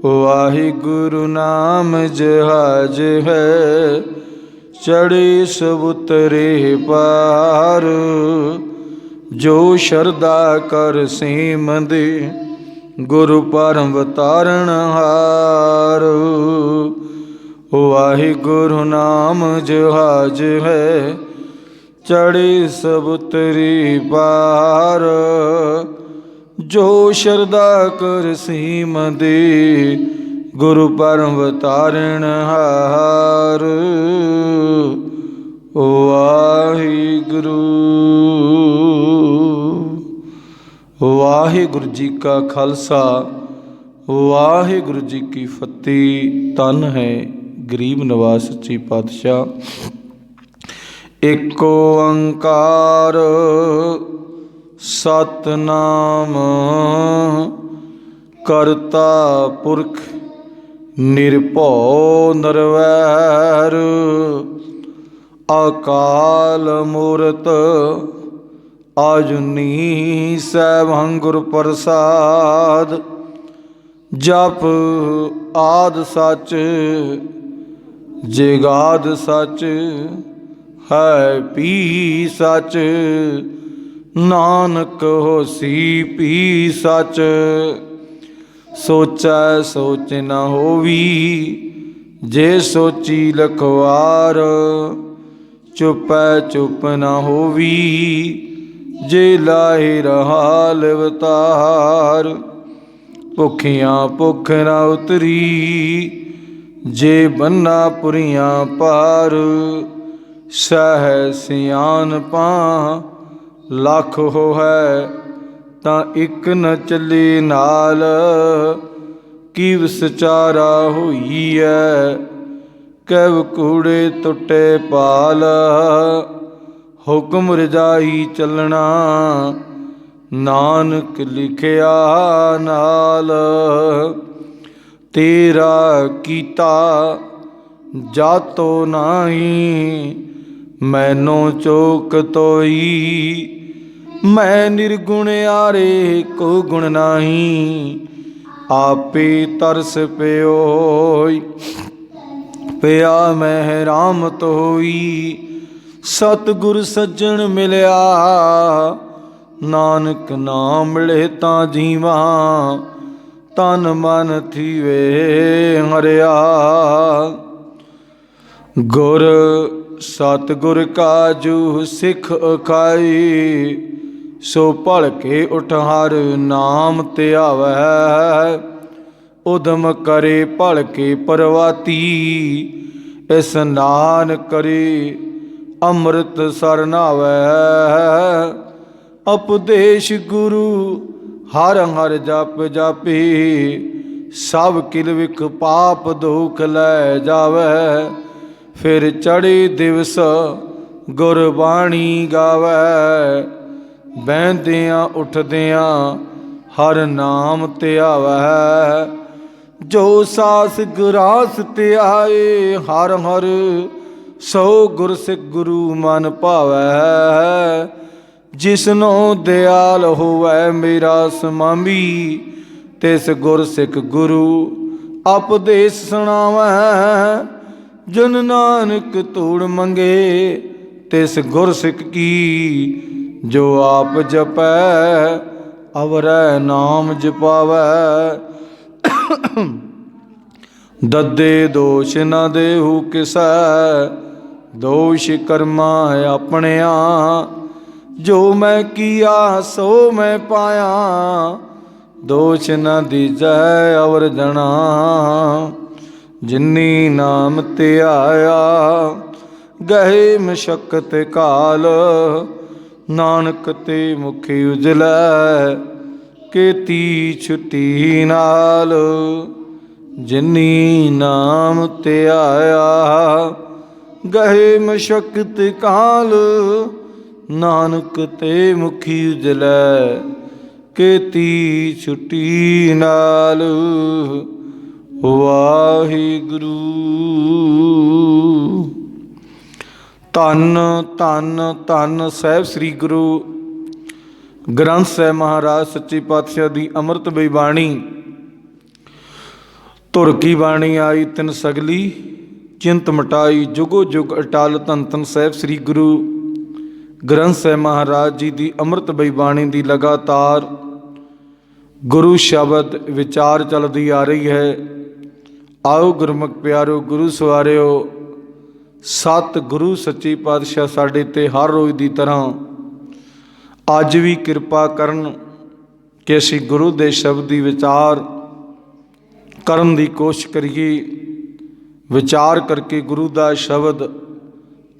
वाहिगुरु नाम जहाज है, चढ़े सब उतरे पार। जो शरदा कर सीम दे, गुरु परम तारण हार। वाहिगुरु नाम जहाज है, चढ़े सब उतरे पार। जो शरदा कर सीम दे, गुरु परम तारण हार। वाहिगुरु। वाहिगुरु जी का खालसा, वाहिगुरु जी की फतेह। तन है गरीब नवाज सच्ची पातशाह। एको ओंकार सतनाम, करता पुरख निरभौ निरवैर। अकाल मूरत आजुनी सैभं गुर प्रसाद। जप आद सच जगाद सच, है पी सच। नानक होसी पी सच। सोचै सोच न होवी, जे सोची लखवार। चुपै चुप न होवी, जे लाहे रहा लिवतार। भुखियाँ भुख न उतरी, जे बन्ना पुरियाँ पार। सह सियानपा लख हो है, तां इक न चले नाल। कि विचारा होई है, कैव कूड़े टुटे पाल। हुक्म रजाई चलना, नानक लिखिया नाल। तेरा कीता जातो नाही, मैनो चोक तोई। मैं निर्गुण आरे को गुण नाही, आपे तरस प्योई। पिया मैं राम तोई, सतगुर सज्जन मिलया। नानक नाम मिले तां जीवा, तन मन थीवे हरिया। गुर सतगुर काजू सिख अखाई, सो भल के उठ हर नाम ध्यावै। उदम करे भल के परवाती, स्नान करे अमृत सर नावै। उपदेश गुरु हर हर जप जापे, सब किल विख पाप दुख लै जावै। फिर चढ़े दिवस गुरबाणी गावै, बहदियाँ उठदियाँ हर नाम ध्यावै। जो सास ग्रास त्याए हर हर, सो गुर सिख गुरु मन भावै। जिसनो दयाल होवै मेरा समामी, तिस गुर सिख गुरु उपदेश सुनावै। जन नानक तोड़ मंगे, तिस गुर सिख की। जो आप जपै अवरै नाम जपावै। ददे दोष न देहु किसै, दोष कर्मा अपनिया। जो मैं किया सो मैं पाया, दोष न दीजै अवर जना। जिन्नी नाम ध्याया, गहे मशक्कत काल। नानक ते मुखी उजलै, केती छुट्टी नाल। जिन्नी नाम ध्याया, गहे मशक्कत काल। नानक ते मुखी उजलै, केती छुट्टी नाल। वाहिगुरु। धन धन धन साहिब श्री गुरु ग्रंथ साहिब महाराज सच्चे पातशाह की अमृतमयी बाणी धुर की बाणी आई तिन सगली चिंत मिटाई जुगो जुग अटाल धन धन साहिब श्री गुरु ग्रंथ साहिब महाराज जी की अमृतमयी बाणी की लगातार गुरु शब्द विचार चलती आ रही है। आओ गुरमुख प्यारो गुरु सवारियो सत गुरु सच्ची पातशाह साडे ते हर रोज़ की तरह अज भी कृपा करन कि असीं गुरु दे शब्द की विचार करन की कोशिश करिए। विचार करके गुरु का शब्द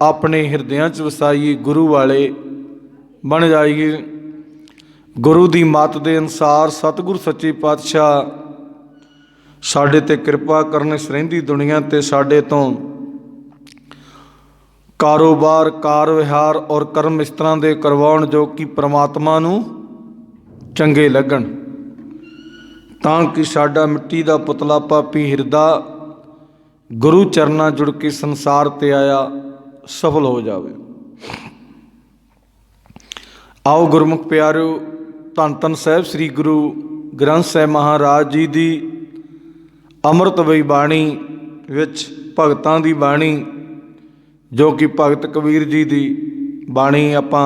अपने हिरदियां च वसाइए, गुरु वाले बन जाइए। गुरु की मत के अनुसार सतगुरु सच्चे पातशाह साडे ते कृपा करन। इस रहिंदी दुनिया ते साडे तो कारोबार कार विहार और कर्म इस तरह के करवाउण जो कि परमात्मा नूं चंगे लगन, ताकि साडा मिट्टी का पुतला पापी हिरदा गुरु चरना जुड़ के संसार ते आया सफल हो जाए। आओ गुरमुख प्यारो धन धन साहिब श्री गुरु ग्रंथ साहिब महाराज जी की अमृतमयी बाणी विच भगतां दी बाणी जो कि भगत कबीर जी की बाणी आपां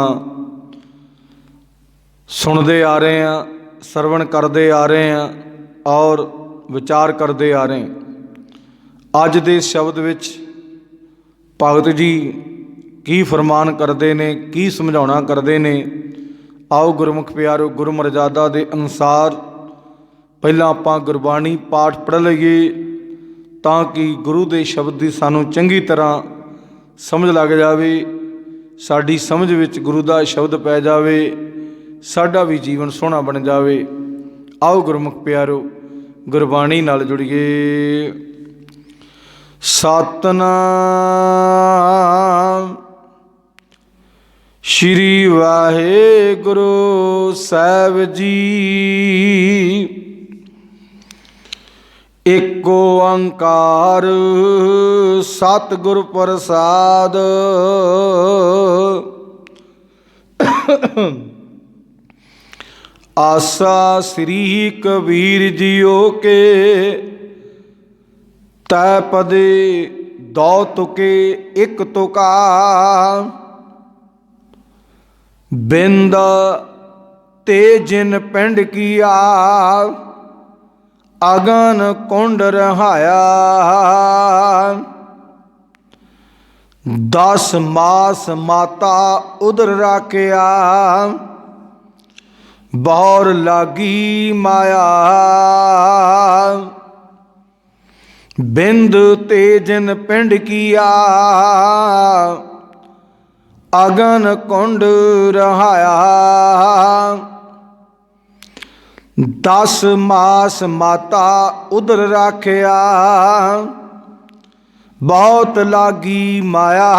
सुनते आ रहे हैं, सरवण करते आ रहे हैं और विचार करते आ रहे हैं। अज दे शब्द विच भगत जी की फरमान करते ने, की समझाउणा करते ने। आओ गुरमुख प्यारो गुरु मर्यादा के अनुसार पहला आपां गुरबाणी पाठ पढ़ लईए ताकि गुरु के शब्द की सानू चंगी तरह समझ लग जाए, साड़ी समझ विच गुरु का शब्द पै जाए, साडा भी जीवन सोहना बन जाए। आओ गुरमुख प्यारो गुरबाणी नाल जुड़िए। सतनाम श्री वाहेगुरु साहिब जी। एको ओंकार सतगुर प्रसाद। आसा श्री कबीर जियो के तै पदे दौ तुके एक तुका। बिंद ते जिन पिंड किया अगन कुंड रहाया। 10 मास माता उदर राखिया बौर लागी माया। बिंद ते जिन पिंड किया अगन कुंड रहाया। 10 मास माता उदर राखिया बहुत लागी माया।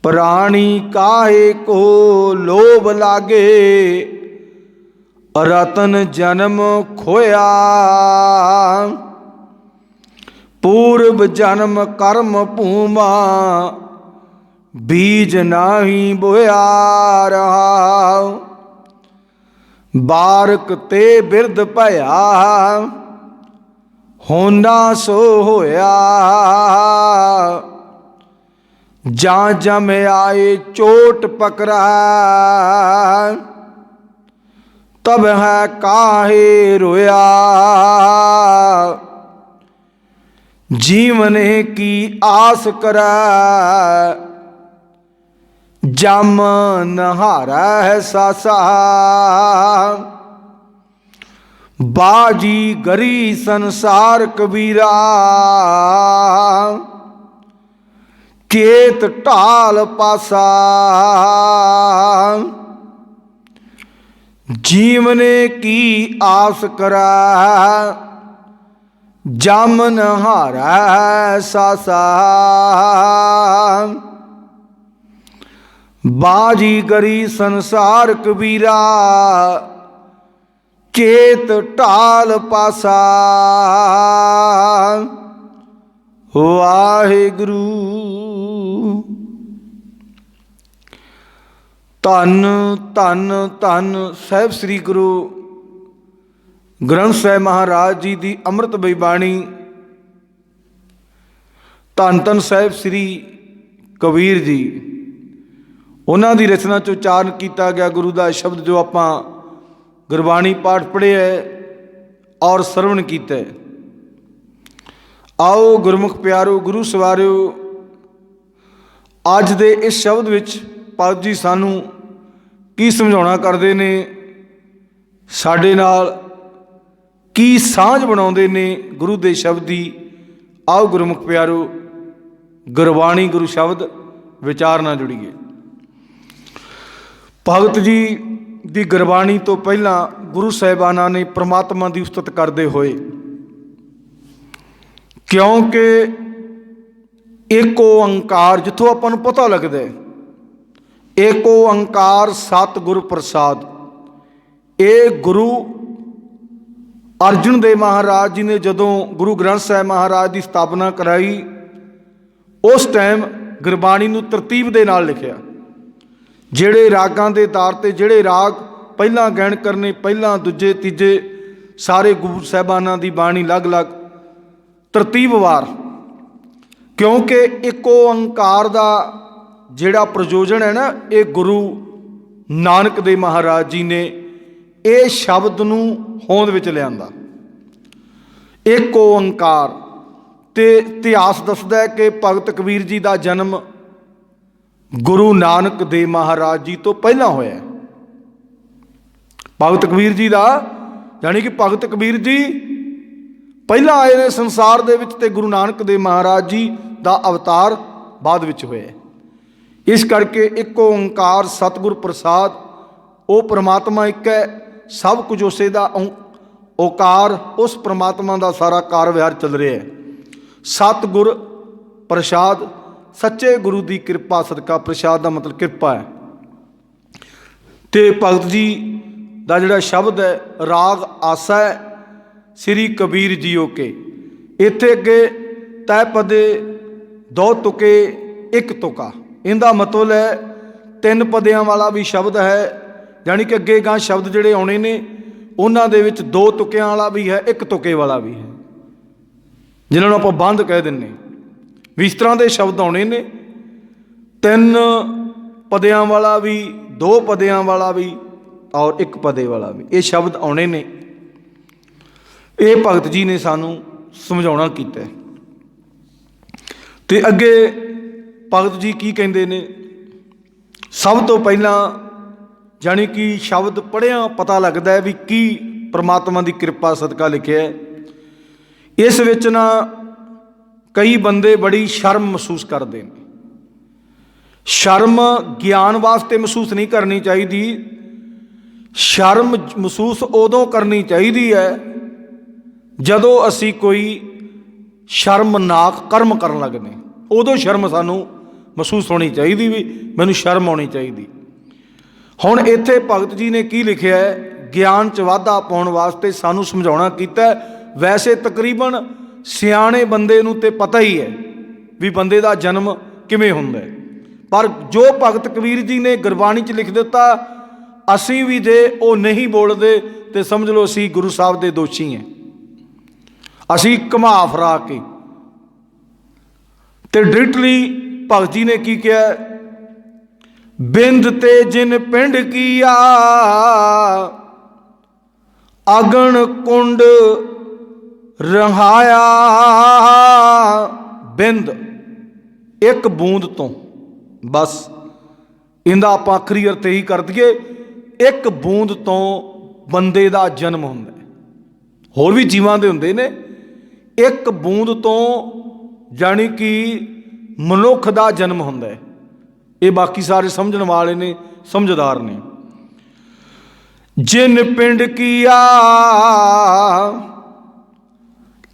प्राणी काहे को लोभ लागे रतन जन्म खोया। पूर्व जन्म कर्म भूमा बीज नाही बोया रहा। बारक ते बिरद भया होना सो होया। जा जम आए चोट पकड़ा तब है काहे रोया। जीवने की आस करै जम नहारा है सासा। बाजी गरी संसार कबीरा केत ढाल पासा। जीवने की आस करै जम नहारा है सासा। बाजी गरी संसार कबीरा केत ढाल पासा। वाहिगुरु। ਧੰਨ ਧੰਨ ਧੰਨ ਸਾਹਿਬ ਸ੍ਰੀ ਗੁਰੂ ਗ੍ਰੰਥ ਸਾਹਿਬ ਮਹਾਰਾਜ ਜੀ ਦੀ ਅੰਮ੍ਰਿਤਮਈ ਬਾਣੀ। ਧੰਨ ਧੰਨ ਸਾਹਿਬ ਸ੍ਰੀ ਕਬੀਰ ਜੀ, ਉਹਨਾਂ ਦੀ ਰਚਨਾ 'ਚ ਉਚਾਰਨ ਕੀਤਾ ਗਿਆ ਗੁਰੂ ਦਾ ਸ਼ਬਦ ਜੋ ਆਪਾਂ ਗੁਰਬਾਣੀ ਪਾਠ ਪੜ੍ਹਿਆ ਔਰ ਸਰਵਣ ਕੀਤਾ। ਆਓ ਗੁਰਮੁਖ ਪਿਆਰੋ, ਗੁਰੂ ਸਵਾਰਿਓ, ਅੱਜ ਦੇ ਇਸ ਸ਼ਬਦ ਵਿੱਚ ਭਗਤ ਜੀ ਸਾਨੂੰ ਕੀ ਸਮਝਾਉਣਾ ਕਰਦੇ ਨੇ, ਸਾਡੇ ਨਾਲ ਕੀ ਸਾਂਝ ਬਣਾਉਂਦੇ ਨੇ ਗੁਰੂ ਦੇ ਸ਼ਬਦ ਦੀ। ਆਓ ਗੁਰਮੁਖ ਪਿਆਰੋ, ਗੁਰਬਾਣੀ ਗੁਰੂ ਸ਼ਬਦ ਵਿਚਾਰ ਨਾਲ ਜੁੜੀਏ। ਭਗਤ ਜੀ ਦੀ ਗੁਰਬਾਣੀ ਤੋਂ ਪਹਿਲਾਂ ਗੁਰੂ ਸਾਹਿਬਾਨਾਂ ਨੇ ਪ੍ਰਮਾਤਮਾ ਦੀ ਉਸਤਤ ਕਰਦੇ ਹੋਏ, ਕਿਉਂਕਿ ਏਕ ਓੰਕਾਰ ਜਿੱਥੋਂ ਆਪਾਂ ਨੂੰ ਪਤਾ ਲੱਗਦਾ ਹੈ, ਏਕ ਓੰਕਾਰ ਸਤਿਗੁਰ ਪ੍ਰਸਾਦ, ਇਹ ਗੁਰੂ ਅਰਜਨ ਦੇਵ ਮਹਾਰਾਜ ਜੀ ਨੇ ਜਦੋਂ ਗੁਰੂ ਗ੍ਰੰਥ ਸਾਹਿਬ ਮਹਾਰਾਜ ਦੀ ਸਥਾਪਨਾ ਕਰਾਈ, ਉਸ ਟਾਈਮ ਗੁਰਬਾਣੀ ਨੂੰ ਤਰਤੀਬ ਦੇ ਨਾਲ ਲਿਖਿਆ। ਜਿਹੜੇ ਰਾਗਾਂ ਦੇ ਆਧਾਰ 'ਤੇ ਜਿਹੜੇ ਰਾਗ ਪਹਿਲਾਂ ਗਾਇਨ ਕਰਨੇ, ਪਹਿਲਾਂ ਦੂਜੇ ਤੀਜੇ, ਸਾਰੇ ਗੁਰੂ ਸਾਹਿਬਾਨਾਂ ਦੀ ਬਾਣੀ ਅਲੱਗ-ਅਲੱਗ ਤਰਤੀਬਵਾਰ, ਕਿਉਂਕਿ ਇੱਕ ਓੰਕਾਰ ਦਾ ਜਿਹੜਾ ਪ੍ਰਯੋਜਨ ਹੈ ਨਾ, ਇਹ ਗੁਰੂ ਨਾਨਕ ਦੇਵ ਮਹਾਰਾਜ ਜੀ ਨੇ ਇਹ ਸ਼ਬਦ ਨੂੰ ਹੋਂਦ ਵਿੱਚ ਲਿਆਂਦਾ। ਇੱਕ ਓੰਕਾਰ ਤੇ ਇਤਿਹਾਸ ਦੱਸਦਾ ਹੈ ਕਿ ਭਗਤ ਕਬੀਰ ਜੀ ਦਾ ਜਨਮ ਗੁਰੂ ਨਾਨਕ ਦੇਵ ਮਹਾਰਾਜ ਜੀ ਤੋਂ ਪਹਿਲਾਂ ਹੋਇਆ। ਭਗਤ ਕਬੀਰ ਜੀ ਦਾ, ਯਾਨੀ ਕਿ ਭਗਤ ਕਬੀਰ ਜੀ ਪਹਿਲਾਂ ਆਏ ਨੇ ਸੰਸਾਰ ਦੇ ਵਿੱਚ ਤੇ ਗੁਰੂ ਨਾਨਕ ਦੇਵ ਮਹਾਰਾਜ ਜੀ ਦਾ ਅਵਤਾਰ ਬਾਅਦ ਵਿੱਚ ਹੋਇਆ। ਇਸ ਕਰਕੇ ਇੱਕ ਓੰਕਾਰ ਸਤਿਗੁਰ ਪ੍ਰਸਾਦ, ਉਹ ਪ੍ਰਮਾਤਮਾ ਇੱਕ ਹੈ, ਸਭ ਕੁਝ ਉਸੇ ਦਾ ਓਕਾਰ, ਉਸ ਪ੍ਰਮਾਤਮਾ ਦਾ ਸਾਰਾ ਕਾਰ ਵਿਹਾਰ ਚੱਲ ਰਿਹਾ ਹੈ। ਸਤਿਗੁਰ ਪ੍ਰਸਾਦ, ਸੱਚੇ ਗੁਰੂ ਦੀ ਕਿਰਪਾ ਸਦਕਾ, ਪ੍ਰਸਾਦ ਦਾ ਮਤਲਬ ਕਿਰਪਾ ਹੈ। ਤੇ ਭਗਤ ਜੀ ਦਾ ਜਿਹੜਾ ਸ਼ਬਦ ਹੈ, ਰਾਗ ਆਸਾ ਹੈ ਸ੍ਰੀ ਕਬੀਰ ਜੀਓ ਕੇ। ਇੱਥੇ ਅੱਗੇ ਤੈ ਪਦੇ ਦੋ ਤੁਕੇ ਇੱਕ ਤੁਕਾ, ਇਹਦਾ ਮਤਲਬ ਹੈ ਤਿੰਨ ਪਦਿਆਂ ਵਾਲਾ ਵੀ ਸ਼ਬਦ ਹੈ, ਯਾਨੀ ਕਿ ਅੱਗੇ ਗਾਂ ਸ਼ਬਦ ਜਿਹੜੇ ਆਉਣੇ ਨੇ ਉਹਨਾਂ ਦੇ ਵਿੱਚ ਦੋ ਤੁਕਿਆਂ ਵਾਲਾ ਵੀ ਹੈ, ਇੱਕ ਤੁਕੇ ਵਾਲਾ ਵੀ ਹੈ, ਜਿਹਨਾਂ ਨੂੰ ਆਪਾਂ ਬੰਦ ਕਹਿ ਦਿੰਦੇ। ਵੀ ਇਸ ਤਰ੍ਹਾਂ ਦੇ ਸ਼ਬਦ ਆਉਣੇ ਨੇ, ਤਿੰਨ ਪਦਿਆਂ ਵਾਲਾ ਵੀ, ਦੋ ਪਦਿਆਂ ਵਾਲਾ ਵੀ ਔਰ ਇੱਕ ਪਦੇ ਵਾਲਾ ਵੀ, ਇਹ ਸ਼ਬਦ ਆਉਣੇ ਨੇ। ਇਹ ਭਗਤ ਜੀ ਨੇ ਸਾਨੂੰ ਸਮਝਾਉਣਾ ਕੀਤਾ। ਤੇ ਅੱਗੇ ਭਗਤ ਜੀ ਕੀ ਕਹਿੰਦੇ ਨੇ, ਸਭ ਤੋਂ ਪਹਿਲਾਂ ਜਾਣੀ ਕਿ ਸ਼ਬਦ ਪੜ੍ਹਿਆ ਪਤਾ ਲੱਗਦਾ ਹੈ ਵੀ ਕੀ ਪ੍ਰਮਾਤਮਾ ਦੀ ਕਿਰਪਾ ਸਦਕਾ ਲਿਖਿਆ ਹੈ। ਇਸ ਵਿੱਚ ਨਾ ਕਈ ਬੰਦੇ ਬੜੀ ਸ਼ਰਮ ਮਹਿਸੂਸ ਕਰਦੇ ਨੇ। ਸ਼ਰਮ ਗਿਆਨ ਵਾਸਤੇ ਮਹਿਸੂਸ ਨਹੀਂ ਕਰਨੀ ਚਾਹੀਦੀ, ਸ਼ਰਮ ਮਹਿਸੂਸ ਉਦੋਂ ਕਰਨੀ ਚਾਹੀਦੀ ਹੈ ਜਦੋਂ ਅਸੀਂ ਕੋਈ ਸ਼ਰਮਨਾਕ ਕਰਮ ਕਰਨ ਲੱਗਦੇ, ਉਦੋਂ ਸ਼ਰਮ ਸਾਨੂੰ ਮਹਿਸੂਸ ਹੋਣੀ ਚਾਹੀਦੀ, ਵੀ ਮੈਨੂੰ ਸ਼ਰਮ ਆਉਣੀ ਚਾਹੀਦੀ। ਹੁਣ ਇੱਥੇ ਭਗਤ ਜੀ ਨੇ ਕੀ ਲਿਖਿਆ ਹੈ, ਗਿਆਨ 'ਚ ਵਾਧਾ ਪਾਉਣ ਵਾਸਤੇ ਸਾਨੂੰ ਸਮਝਾਉਣਾ ਕੀਤਾ। ਵੈਸੇ ਤਕਰੀਬਨ ਸਿਆਣੇ ਬੰਦੇ ਨੂੰ ਤੇ ਪਤਾ ਹੀ ਹੈ ਵੀ ਬੰਦੇ ਦਾ ਜਨਮ ਕਿਵੇਂ ਹੁੰਦਾ ਹੈ, ਪਰ ਜੋ ਭਗਤ ਕਬੀਰ ਜੀ ਨੇ ਗੁਰਬਾਣੀ 'ਚ ਲਿਖ ਦਿੱਤਾ, ਅਸੀਂ ਵੀ ਜੇ ਉਹ ਨਹੀਂ ਬੋਲਦੇ ਤੇ ਸਮਝ ਲਓ ਅਸੀਂ ਗੁਰੂ ਸਾਹਿਬ ਦੇ ਦੋਸ਼ੀ ਹਾਂ। ਅਸੀਂ ਘੁਮਾ ਫਰਾ ਕੇ ਤੇ ਡਾਇਰੈਕਟਲੀ ਭਗਤ ਜੀ ਨੇ ਕੀ ਕਿਹਾ, ਬਿੰਦ ਤੇ ਜਿਨ ਪਿੰਡ ਕੀਆ ਅਗਨ ਕੁੰਡ ਰਹਾਇਆ। ਬਿੰਦ ਇੱਕ ਬੂੰਦ ਤੋਂ, ਬਸ ਇਹਦਾ ਆਪਾਂ ਆਖਰੀ ਅਰਥ ਇਹੀ ਕਰ ਦਈਏ, ਇੱਕ ਬੂੰਦ ਤੋਂ ਬੰਦੇ ਦਾ ਜਨਮ ਹੁੰਦਾ। ਹੋਰ ਵੀ ਜੀਵਾਂ ਦੇ ਹੁੰਦੇ ਨੇ, ਇੱਕ ਬੂੰਦ ਤੋਂ ਜਾਣੀ ਕਿ ਮਨੁੱਖ ਦਾ ਜਨਮ ਹੁੰਦਾ ਹੈ। ਇਹ ਬਾਕੀ ਸਾਰੇ ਸਮਝਣ ਵਾਲੇ ਨੇ, ਸਮਝਦਾਰ ਨੇ। ਜਿਨ ਪਿੰਡ ਕੀਆ,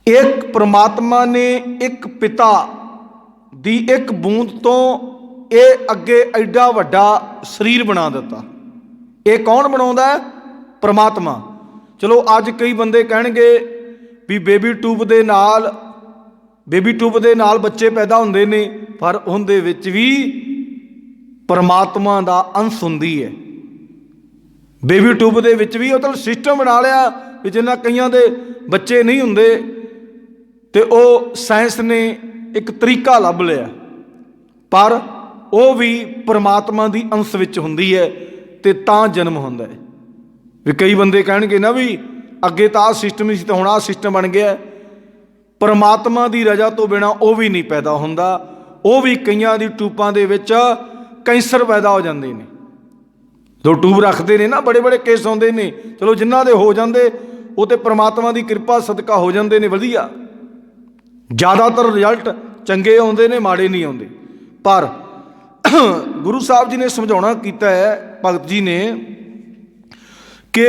ਇੱਕ ਪ੍ਰਮਾਤਮਾ ਨੇ ਇੱਕ ਪਿਤਾ ਦੀ ਇੱਕ ਬੂੰਦ ਤੋਂ ਇਹ ਅੱਗੇ ਐਡਾ ਵੱਡਾ ਸਰੀਰ ਬਣਾ ਦਿੱਤਾ। ਇਹ ਕੌਣ ਬਣਾਉਂਦਾ ਹੈ? ਪ੍ਰਮਾਤਮਾ। ਚਲੋ ਅੱਜ ਕਈ ਬੰਦੇ ਕਹਿਣਗੇ ਵੀ ਬੇਬੀ ਟਿਊਬ ਦੇ ਨਾਲ ਬੱਚੇ ਪੈਦਾ ਹੁੰਦੇ ਨੇ, ਪਰ ਉਹਦੇ ਵਿੱਚ ਵੀ परमात्मा दा अंश हुंदी है। बेबी ट्यूब दे विच भी मतलब सिस्टम बना लिया भी जिन्ना कईयां दे बच्चे नहीं हुंदे ते ओ साइंस ने एक तरीका लभ लिया, पर वो भी परमात्मा दी अंश विच हुंदी है ते तां जन्म हुंदा है। भी कई बंदे कहणगे ना भी अगे तो आ सिस्टम नहीं सी ते हुण आ सिस्टम बन गया। परमात्मा दी रजा तो बिना वो भी नहीं पैदा हुंदा। वो भी कईयां दी ट्यूबां दे विच कैंसर पैदा हो जाते हैं। जो ट्यूब रखते हैं ना बड़े बड़े केस आते हैं, चलो जिन्हों के हो जाते वो तो परमात्मा की कृपा सदका हो जाते हैं वधिया। ज़्यादातर रिजल्ट चंगे आते हैं, माड़े नहीं आते। पर गुरु साहब जी ने समझाना किया है भगत जी ने कि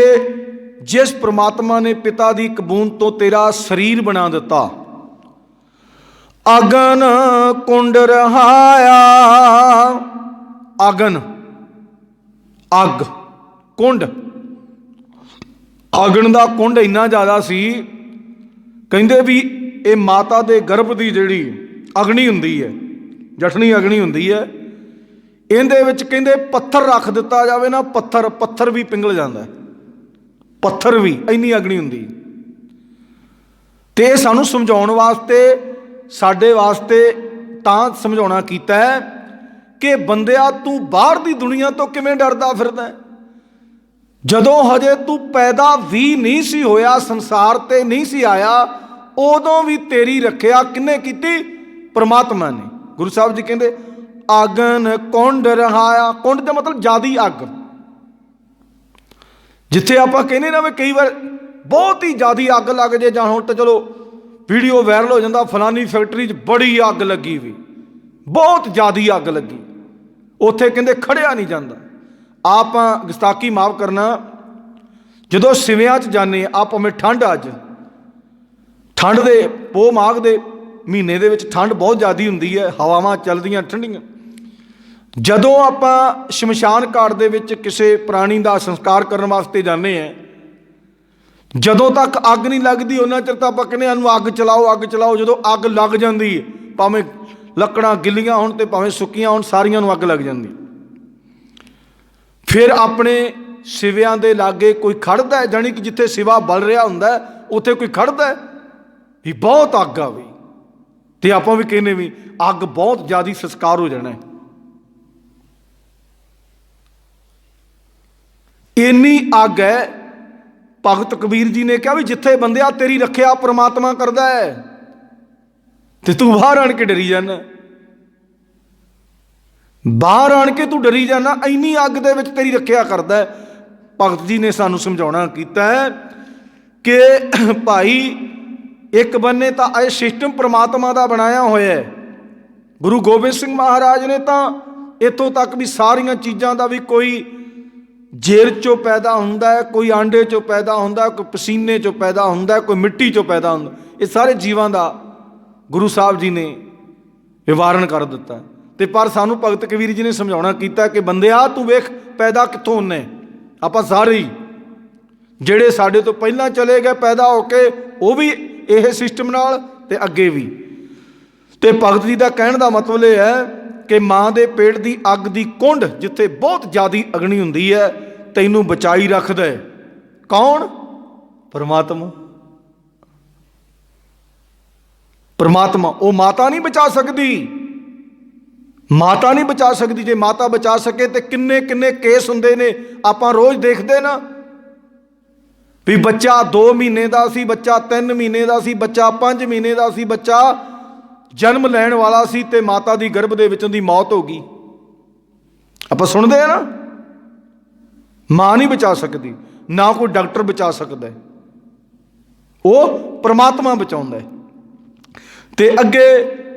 जिस परमात्मा ने पिता की एक बूंद तो तेरा शरीर बना दिता, अगन कुंड रहाया। अगन अग कुंड, अगन का कुंड इन्ना ज़्यादा सी, कहते भी ये माता के गर्भ की जिहड़ी अग्नि हुंदी है, जठनी अग्नि हुंदी है, इहदे विच कहंदे पत्थर रख दिता जाए ना, पत्थर भी पिघल जाता है, पत्थर भी, इन्नी अग्नि हुंदी। ते सानू समझाउण वास्ते साडे वास्ते तां समझाउणा कीता है कि बंदिया तू बाहर दी दुनिया तो किवें डरदा फिरदा है, जदों हजे तू पैदा भी नहीं सी होया, संसार ते नहीं सी आया, उदों भी तेरी रखिया किन्ने कीती? परमात्मा ने। गुरु साहब जी कहंदे अगन कुंड रहाया। कुंड का मतलब ज्यादी अग, जिथे आपां कहने ना भी कई बार बहुत ही ज्यादा अग लग जाए, जां हुण तां चलो वीडियो वायरल हो जाता, फलानी फैक्ट्री बड़ी अग लगी हुई, बहुत ज्यादा अग लगी, उत्थे कहंदे खड़िया नहीं जाता। आप गुस्ताखी माफ़ करना, जदों सिवियां च जाने आप भावें ठंड, अज ठंड दे पो माघ दे महीने दे विच ठंड बहुत ज़्यादा हुंदी है, हवावां चलदियां ठंडियां। जदों आपां शमशान घाट दे विच किसी प्राणी का संस्कार करने वास्ते जाने हैं, जदों तक अग नहीं लगती उन्ना चिर तां आपां कहने आनूं अग चलाओ, अग चलाओ। जदों अग लग जाती है, भावें लकड़ां गिल्लियां होण ते भावें सुक्कियां होण, सारियां नूं अग लग जाती। फिर अपने सिवियां दे लागे कोई खड़दा है, जानी कि जिथे सिवा बल रहा हुंदा है उत्थे कोई खड़दा है भी बहुत अग आ गई, तो आपां भी कहने भी अग बहुत ज़्यादा संस्कार हो जाना है। इन्नी अग है, भगत कबीर जी ने कहा भी जिथे बंदिया तेरी रखिया परमात्मा करदा है, तो तू बाहर आन के डरी जाना, बाहर आन के तू डरी जाना, इन्नी अग दे विच तेरी रखिया करदा है। भगत जी ने सानू समझाउणा कीता है कि भाई एक बन्ने तो यह सिस्टम परमात्मा का बनाया होया है। गुरु गोबिंद सिंह महाराज ने तो इतों तक भी सारिया चीज़ों का भी कोई जेर चो पैदा हुंदा है, कोई आंडे चो पैदा हुंदा है, कोई पसीने चो पैदा हुंदा है, कोई मिट्टी चो पैदा हुंदा है, ये सारे जीवां का गुरु साहब जी ने विवारण कर दिता। तो पर सानू भगत कबीर जी ने समझाउणा कीता कि बंदिया तू वेख पैदा कित्थों हुन्ने, आपां सारे ही जिहड़े साडे तो पहलां चले गए पैदा होके, वो भी यह सिस्टम नाल ते अगे भी। तो भगत जी का कहने का मतलब यह है कि माँ के पेट की अग की कुंड जिथे बहुत ज़्यादा अग्नि हुंदी है, तैनूं बचाई रखदा है कौन? परमात्मा। परमात्मा, वो माता नहीं बचा सकती, माता नहीं बचा सकती। जे माता बचा सके तो किन्ने किन्ने केस हुंदे ने, आपां रोज़ देखते ना भी बच्चा 2 महीने का सी, बच्चा 3 महीने का सी, बच्चा 5 महीने का सी, बच्चा जन्म लैण वाला सी ते माता दी गर्भ दे विचों दी मौत हो गई। आपां सुणदे हैं ना, मां नहीं बचा सकती, ना कोई डॉक्टर बचा सकता है, वो परमात्मा बचाउंदा है। ते अगे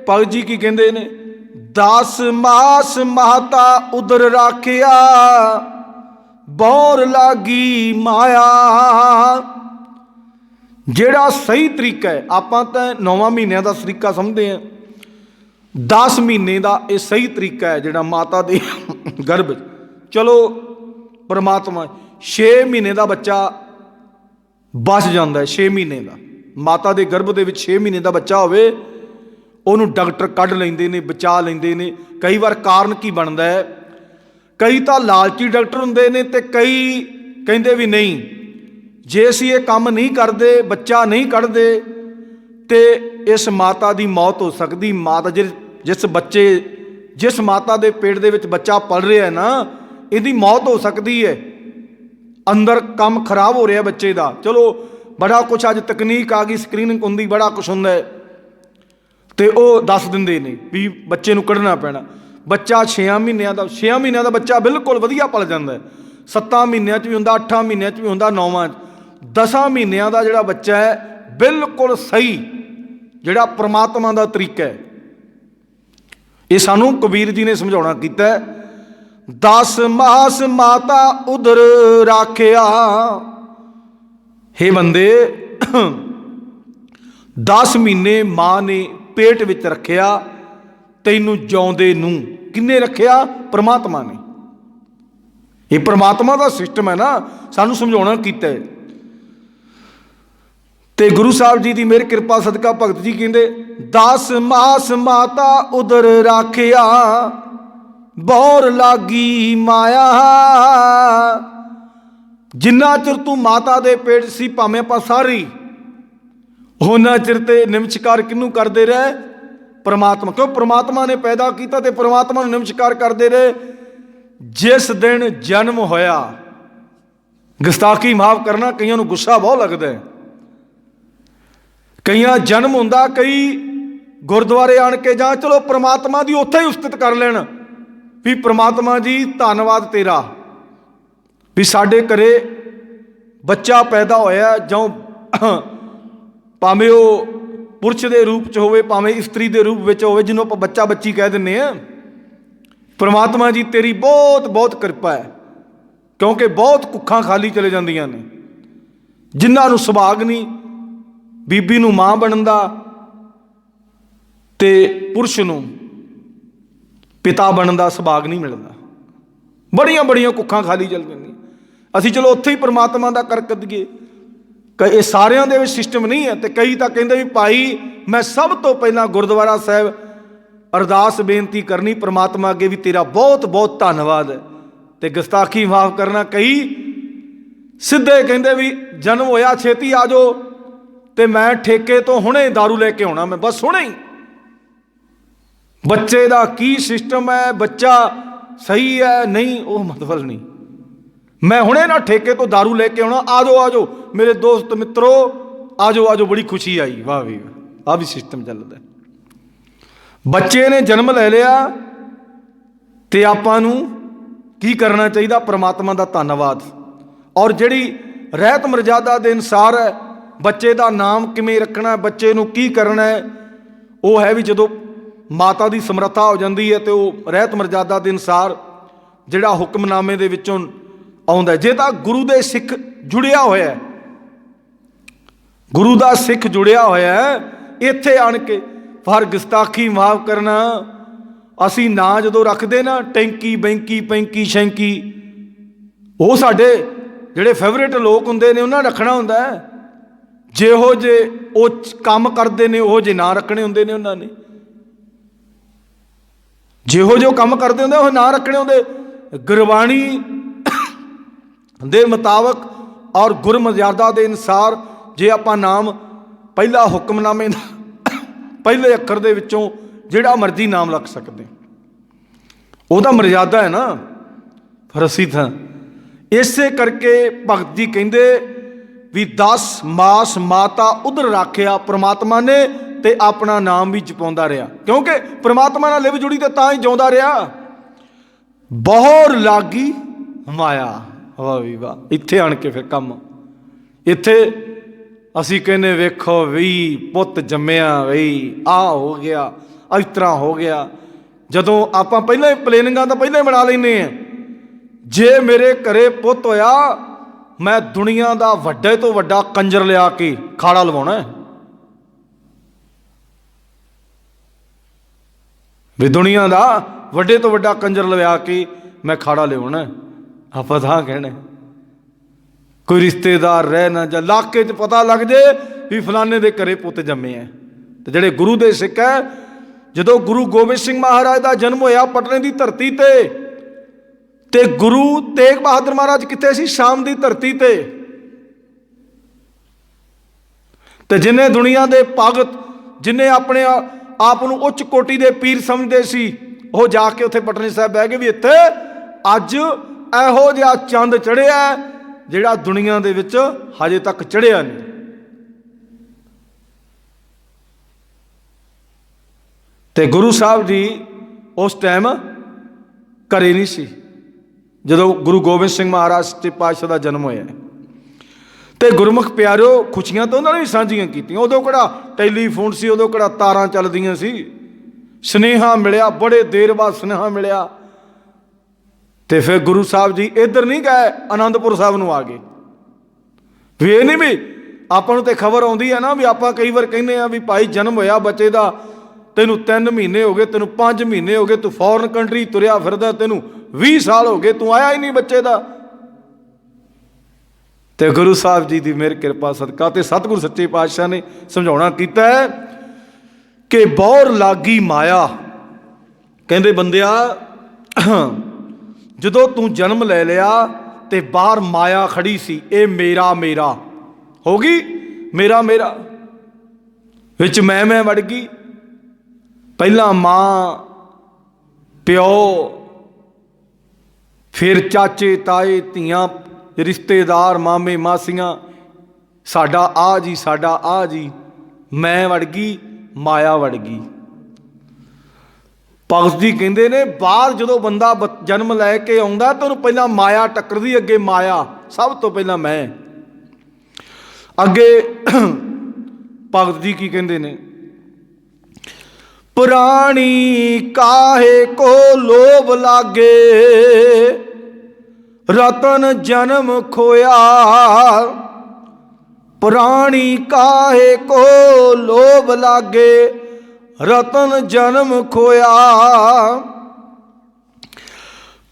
भगत जी की कहंदे ने, 10 मास माता उदर राखिया, बौर लागी माया। जेड़ा सही तरीका है, आपां तां 9 महीनों का तरीका समझते हैं, 10 महीने का यह सही तरीका है जेड़ा माता दे गर्भ। चलो परमात्मा 6 महीने का बच्चा बच जाता है, 6 महीने का माता के गर्भ के 6 महीने का बच्चा होवे, उन्होंने डॉक्टर कढ़ लेंदे ने, बचा लेंदे ने। कई बार कारण की बनता है कई तो लालची डॉक्टर हुंदे ने ते कई कहंदे भी नहीं, जे असीं ये काम नहीं करते, बच्चा नहीं कढ़दे तो इस माता की मौत हो सकती। माता जिस माता के पेट दे विच बच्चा पल रहा है ना, इहदी मौत हो सकती है। अंदर काम खराब हो रहा बच्चे का। चलो बड़ा कुछ अज तकनीक आ गई, स्क्रीनिंग होंदी, बड़ा कुछ होंदा है, तो वह दस दिंदे ने भी बच्चे नूं कढ़ना पैना। बच्चा 6 महीनों का 6 महीनों का बच्चा बिल्कुल वधिया पल जाता है। 7 महीनों भी होंदा, 8 महीनों भी होंदा, 9 10 महीनों का जिहड़ा बच्चा है बिल्कुल सही, जिहड़ा परमात्मा का तरीका है। ये सानू कबीर जी ने समझाउणा कीता है। 10 मास माता उदर राखिया, हे बंदे 10 महीने माँ ने पेट विच रखिया, तैनू जिउंदे नूं किन्ने रखिया? परमात्मा ने। ये परमात्मा का सिस्टम है ना, सानू समझाउणा कीता है। ते गुरु साहब जी की मेहर कृपा सदका भगत जी कहते 10 मास माता उदर राखिया, बौर लागी माया। जिन्ना चिर तू माता दे पेट सी, भावें आपां सारी, उन्ना चिर ते नमस्कार किनू करते रहे? परमात्मा। क्यों? परमात्मा ने पैदा किया तो परमात्मा नूं नमस्कार करते रहे। जिस दिन जन्म होया, गुस्ताखी माफ करना, कईयां नूं गुस्सा बहुत लगता है। कई जन्म होंदा, कई गुरुद्वारे आण के जां चलो परमात्मा की उत्थे ही उस्तित कर लैण भी परमात्मा जी धन्नवाद तेरा भी साडे घरे बच्चा पैदा होया, जो भावें वो पुरुष के रूप च होवे, भावें स्त्री के रूप में होवे, जिन्हों आपां बच्चा बच्ची कह दिंदे आ। परमात्मा जी तेरी बहुत बहुत कृपा है, क्योंकि बहुत कुखां खाली चले जांदियां ने। जिन्हां नूं सुभाग नहीं बीबी नूं मां बनन दा ते पुरुष नूं पिता बनन दा सुभाग नहीं मिलता। बड़ियां बड़ियां कुखां खाली चल जांदियां। असीं चलो उत्थे ही परमात्मा दा कर कदीए। ये सारियां दे विच सिस्टम नहीं है। तो कई तो कहंदे भी भाई मैं सब तो पहला गुरुद्वारा साहब अरदास बेनती करनी परमात्मा अगे भी तेरा बहुत बहुत धन्नवाद है, तो गुस्ताखी माफ करना। कई सीधे कहंदे भी जन्म होया छेती आ जाओ, तो मैं ठेके तो हुणे दारू लेके आउणा, मैं बस हुणे ही। बच्चे का की सिस्टम है, बच्चा सही है नहीं, वो मतलब नहीं। मैं हुणे ना ठेके तो दारू लेके आउणा, आ जाओ मेरे दोस्त मित्रों, आ जाओ, बड़ी खुशी आई। वाह भी वाह, आ भी सिस्टम चलता है। बच्चे ने जन्म ले लिया तो आपां नूं की करना चाहिए? परमात्मा का धन्नवाद। और जिहड़ी रहत मर्यादा के अनुसार है, बच्चे का नाम किवें रखना है, बच्चे नूं की करना है, वो है भी जदों माता की समर्था हो जाती है तो रहत मर्यादा के अनुसार जिहड़ा हुक्मनामे दे विचों आउंदा है। जे तां गुरु दे सिख जुड़िया होया है, गुरु का सिख जुड़िया होया है, इत्थे आण के पर गुस्ताखी माफ करना, असी ना जदों रखते ना टैंकी बैंकी पैंकी शैंकी, वो साडे जिहड़े फेवरेट लोग हुंदे ने उन्हां रखना हुंदा है। जेहो जे वो काम करते हैं ओहो जे ना रखने होंदे ने उन्हां ने, जेहो जो काम करते होंदे वो ना रखने होंदे। गुरबाणी दे मुताबक और गुर मर्यादा के अनुसार जे आपां नाम पहला हुक्मनामे पहले अखर दे विचों जिहड़ा मर्जी नाम रख सकते, वह मर्यादा है ना। पर असीं तां इसे करके भगत जी कहंदे भी 10 मास माता उधर राखिया परमात्मा ने, ते अपना नाम भी जपाउंदा रहा, क्योंकि परमात्मा नाल लिव जुड़ी ते तां ही जिउंदा रहा। बौर लागी माया, वाह भी वाह। इत्थे आण के फिर कम इत्थे असी कहने वेखो भी पुत जम्मिया बई आ हो गया, इस तरह हो गया। जदों आपां पहले प्लेनिंगां तां पहले बना लैंदे हैं। जे मेरे घरे पुत होया, मैं दुनिया का वड्डे तो वड्डा कंजर लिया के खाड़ा लवाउणा है, भी दुनिया का वड्डे तो वड्डा कंजर लवा के मैं खाड़ा लियाउणा है। आपां तां कहना कोई रिश्तेदार रह ना जा, इलाके च पता लग जाए भी फलाने दे घरे पुत जम्मे है। तो जिहड़े गुरु दे सिख है, जदों गुरु गोबिंद सिंह महाराज का जन्म होया पटने की धरती ਤੇ ਗੁਰੂ ਤੇਗ ਬਹਾਦਰ ਮਹਾਰਾਜ ਕਿੱਥੇ ਸੀ? ਸ਼ਾਮ ਦੀ ਧਰਤੀ ਤੇ ਜਿਨੇ ਦੁਨੀਆ ਦੇ ਭਗਤ, ਜਿਨੇ ਆਪਣੇ ਆਪ ਨੂੰ ਉੱਚ ਕੋਟੀ ਦੇ ਪੀਰ ਸਮਝਦੇ ਸੀ, ਉਹ ਜਾ ਕੇ ਉੱਥੇ ਪਟਨੇ ਸਾਹਿਬ ਬਹਿ ਗਏ ਵੀ ਇੱਥੇ ਅੱਜ ਇਹੋ ਜਿਹਾ ਚੰਦ ਚੜ੍ਹਿਆ ਜਿਹੜਾ ਦੁਨੀਆ ਦੇ ਵਿੱਚ ਹਜੇ ਤੱਕ ਚੜ੍ਹਿਆ ਨਹੀਂ। ਤੇ ਗੁਰੂ ਸਾਹਿਬ ਜੀ ਉਸ ਟਾਈਮ ਘਰੇ ਨਹੀਂ ਸੀ ਜਦੋਂ ਗੁਰੂ ਗੋਬਿੰਦ ਸਿੰਘ ਮਹਾਰਾਜ ਸੱਚੇ ਪਾਤਸ਼ਾਹ ਦਾ ਜਨਮ ਹੋਇਆ। ਤੇ ਗੁਰਮੁਖ ਪਿਆਰਿਓ, ਖੁਸ਼ੀਆਂ ਤਾਂ ਉਹਨਾਂ ਨੇ ਵੀ ਸਾਂਝੀਆਂ ਕੀਤੀਆਂ। ਉਦੋਂ ਕਿਹੜਾ ਟੈਲੀਫੋਨ ਸੀ, ਉਦੋਂ ਕਿਹੜਾ ਤਾਰਾਂ ਚੱਲਦੀਆਂ ਸੀ। ਸੁਨੇਹਾ ਮਿਲਿਆ, ਬੜੇ ਦੇਰ ਬਾਅਦ ਸੁਨੇਹਾ ਮਿਲਿਆ। ਤੇ ਫਿਰ ਗੁਰੂ ਸਾਹਿਬ ਜੀ ਇੱਧਰ ਨਹੀਂ ਗਏ, ਆਨੰਦਪੁਰ ਸਾਹਿਬ ਨੂੰ ਆ ਗਏ। ਵੀ ਇਹ ਨਹੀਂ ਵੀ ਆਪਾਂ ਨੂੰ ਤੇ ਖਬਰ ਆਉਂਦੀ ਹੈ ਨਾ, ਵੀ ਆਪਾਂ ਕਈ ਵਾਰ ਕਹਿੰਦੇ ਆ ਵੀ ਭਾਈ ਜਨਮ ਹੋਇਆ ਬੱਚੇ ਦਾ, ਤੈਨੂੰ 3 ਮਹੀਨੇ ਹੋ ਗਏ, ਤੈਨੂੰ 5 ਮਹੀਨੇ ਹੋ ਗਏ, ਤੂੰ ਫੋਰਨ ਕੰਟਰੀ ਤੁਰਿਆ ਫਿਰਦਾ, ਤੈਨੂੰ 20 ਸਾਲ ਹੋ ਗਏ, ਤੂੰ ਆਇਆ ਹੀ ਨਹੀਂ ਬੱਚੇ ਦਾ। ਤੇ ਗੁਰੂ ਸਾਹਿਬ ਜੀ ਦੀ ਮਿਹਰ ਕਿਰਪਾ ਸਦਕਾ ਤੇ ਸਤਿਗੁਰੂ ਸੱਚੇ ਪਾਤਸ਼ਾਹ ਨੇ ਸਮਝਾਉਣਾ ਕੀਤਾ ਹੈ ਕਿ ਬੌਰ ਲਾਗੀ ਮਾਇਆ। ਕਹਿੰਦੇ ਬੰਦਿਆ, ਜਦੋਂ ਤੂੰ ਜਨਮ ਲੈ ਲਿਆ ਤੇ ਬਾਹਰ ਮਾਇਆ ਖੜੀ ਸੀ, ਇਹ ਮੇਰਾ ਮੇਰਾ ਹੋ ਗਈ, ਮੇਰਾ ਮੇਰਾ ਵਿੱਚ ਮੈਂ ਵੜ ਗਈ। ਪਹਿਲਾਂ ਮਾਂ ਪਿਓ, ਫਿਰ ਚਾਚੇ ਤਾਏ ਧੀਆਂ, ਰਿਸ਼ਤੇਦਾਰ, ਮਾਮੇ ਮਾਸੀਆਂ, ਸਾਡਾ ਆ ਜੀ, ਸਾਡਾ ਆ ਜੀ, ਮੈਂ ਵੜ ਗਈ, ਮਾਇਆ ਵੜ ਗਈ। ਭਗਤ ਜੀ ਕਹਿੰਦੇ ਨੇ ਬਾਹਰ ਜਦੋਂ ਬੰਦਾ ਜਨਮ ਲੈ ਕੇ ਆਉਂਦਾ ਤਾਂ ਉਹਨੂੰ ਪਹਿਲਾਂ ਮਾਇਆ ਟੱਕਰਦੀ, ਅੱਗੇ ਮਾਇਆ, ਸਭ ਤੋਂ ਪਹਿਲਾਂ ਮੈਂ। ਅੱਗੇ ਭਗਤ ਜੀ ਕੀ ਕਹਿੰਦੇ ਨੇ? ਪ੍ਰਾਣੀ ਕਾਹੇ ਕੋ ਲੋਭ ਲਾਗੇ, ਰਤਨ ਜਨਮ ਖੋਇਆ। ਪ੍ਰਾਣੀ ਕਾਹੇ ਕੋ ਲੋਭ ਲਾਗੇ, ਰਤਨ ਜਨਮ ਖੋਇਆ।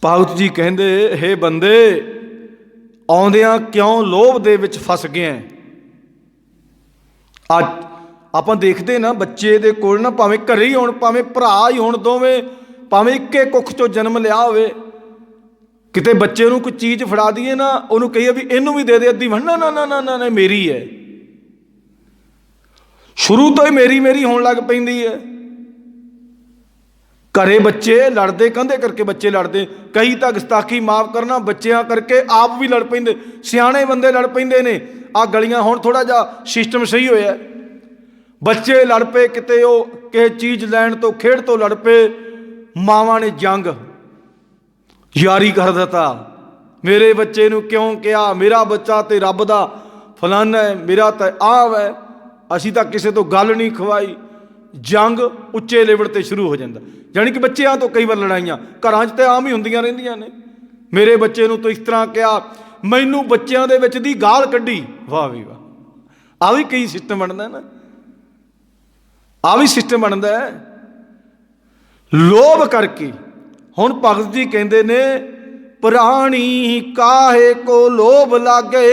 ਭਗਤ ਜੀ ਕਹਿੰਦੇ, ਹੇ ਬੰਦੇ, ਆਉਂਦਿਆਂ ਕਿਉਂ ਲੋਭ ਦੇ ਵਿੱਚ ਫਸ ਗਏ? ਅੱਜ ਆਪਾਂ ਦੇਖਦੇ ਨਾ ਬੱਚੇ ਦੇ ਕੋਲ ਨਾ, ਭਾਵੇਂ ਘਰੇ ਹੀ ਹੋਣ, ਭਾਵੇਂ ਭਰਾ ਹੀ ਹੋਣ, ਦੋਵੇਂ ਭਾਵੇਂ ਇੱਕੇ ਕੁੱਖ ਚੋਂ ਜਨਮ ਲਿਆ ਹੋਵੇ, ਕਿਤੇ ਬੱਚੇ ਨੂੰ ਕੋਈ ਚੀਜ਼ ਫੜਾ ਦਈਏ ਨਾ, ਉਹਨੂੰ ਕਹੀਏ ਵੀ ਇਹਨੂੰ ਵੀ ਦੇ ਦੇ ਅੱਧੀ, ਨਾ ਨਾ ਨਾ ਨਾ ਨਾ ਮੇਰੀ ਹੈ। ਸ਼ੁਰੂ ਤੋਂ ਹੀ ਮੇਰੀ ਮੇਰੀ ਹੋਣ ਲੱਗ ਪੈਂਦੀ ਹੈ। ਘਰੇ ਬੱਚੇ ਲੜਦੇ, ਕੰਧੇ ਕਰਕੇ ਬੱਚੇ ਲੜਦੇ, ਕਈ ਤਾਂ ਗੁਸਤਾਖੀ ਮਾਫ ਕਰਨਾ, ਬੱਚਿਆਂ ਕਰਕੇ ਆਪ ਵੀ ਲੜ ਪੈਂਦੇ, ਸਿਆਣੇ ਬੰਦੇ ਲੜ ਪੈਂਦੇ ਨੇ। ਆਹ ਗਲੀਆਂ ਹੁਣ ਥੋੜ੍ਹਾ ਜਿਹਾ ਸਿਸਟਮ ਸਹੀ ਹੋਇਆ, ਬੱਚੇ ਲੜ ਪਏ, ਕਿਤੇ ਉਹ ਕਿਸੇ ਚੀਜ਼ ਲੈਣ ਤੋਂ, ਖੇਡ ਤੋਂ ਲੜ ਪਏ, ਮਾਵਾਂ ਨੇ ਜੰਗ ਜਾਰੀ ਕਰ ਦਿੱਤਾ। ਮੇਰੇ ਬੱਚੇ ਨੂੰ ਕਿਉਂ ਕਿਹਾ, ਮੇਰਾ ਬੱਚਾ ਤੇ ਰੱਬ ਦਾ ਫਲਾਨਾ ਹੈ, ਮੇਰਾ ਤਾਂ ਆਹ ਹੈ, ਅਸੀਂ ਤਾਂ ਕਿਸੇ ਤੋਂ ਗੱਲ ਨਹੀਂ ਖਵਾਈ। ਜੰਗ ਉੱਚੇ ਲੈਵਲ 'ਤੇ ਸ਼ੁਰੂ ਹੋ ਜਾਂਦਾ। ਜਾਣੀ ਕਿ ਬੱਚਿਆਂ ਤੋਂ ਕਈ ਵਾਰ ਲੜਾਈਆਂ ਘਰਾਂ 'ਚ ਤਾਂ ਆਮ ਹੀ ਹੁੰਦੀਆਂ ਰਹਿੰਦੀਆਂ ਨੇ। ਮੇਰੇ ਬੱਚੇ ਨੂੰ ਤੂੰ ਇਸ ਤਰ੍ਹਾਂ ਕਿਹਾ, ਮੈਨੂੰ ਬੱਚਿਆਂ ਦੇ ਵਿੱਚ ਦੀ ਗਾਲ ਕੱਢੀ। ਵਾਹ ਵੀ ਵਾਹ, ਆਹ ਵੀ ਕਈ ਸਿਸਟਮ ਬਣਦਾ ਨਾ, ਆਹ ਵੀ ਸਿਸਟਮ ਬਣਦਾ ਹੈ ਲੋਭ ਕਰਕੇ। ਹੁਣ ਭਗਤ ਜੀ ਕਹਿੰਦੇ ਨੇ, ਪ੍ਰਾਣੀ ਕਾਹੇ ਕੋ ਲੋਭ ਲਾਗੇ,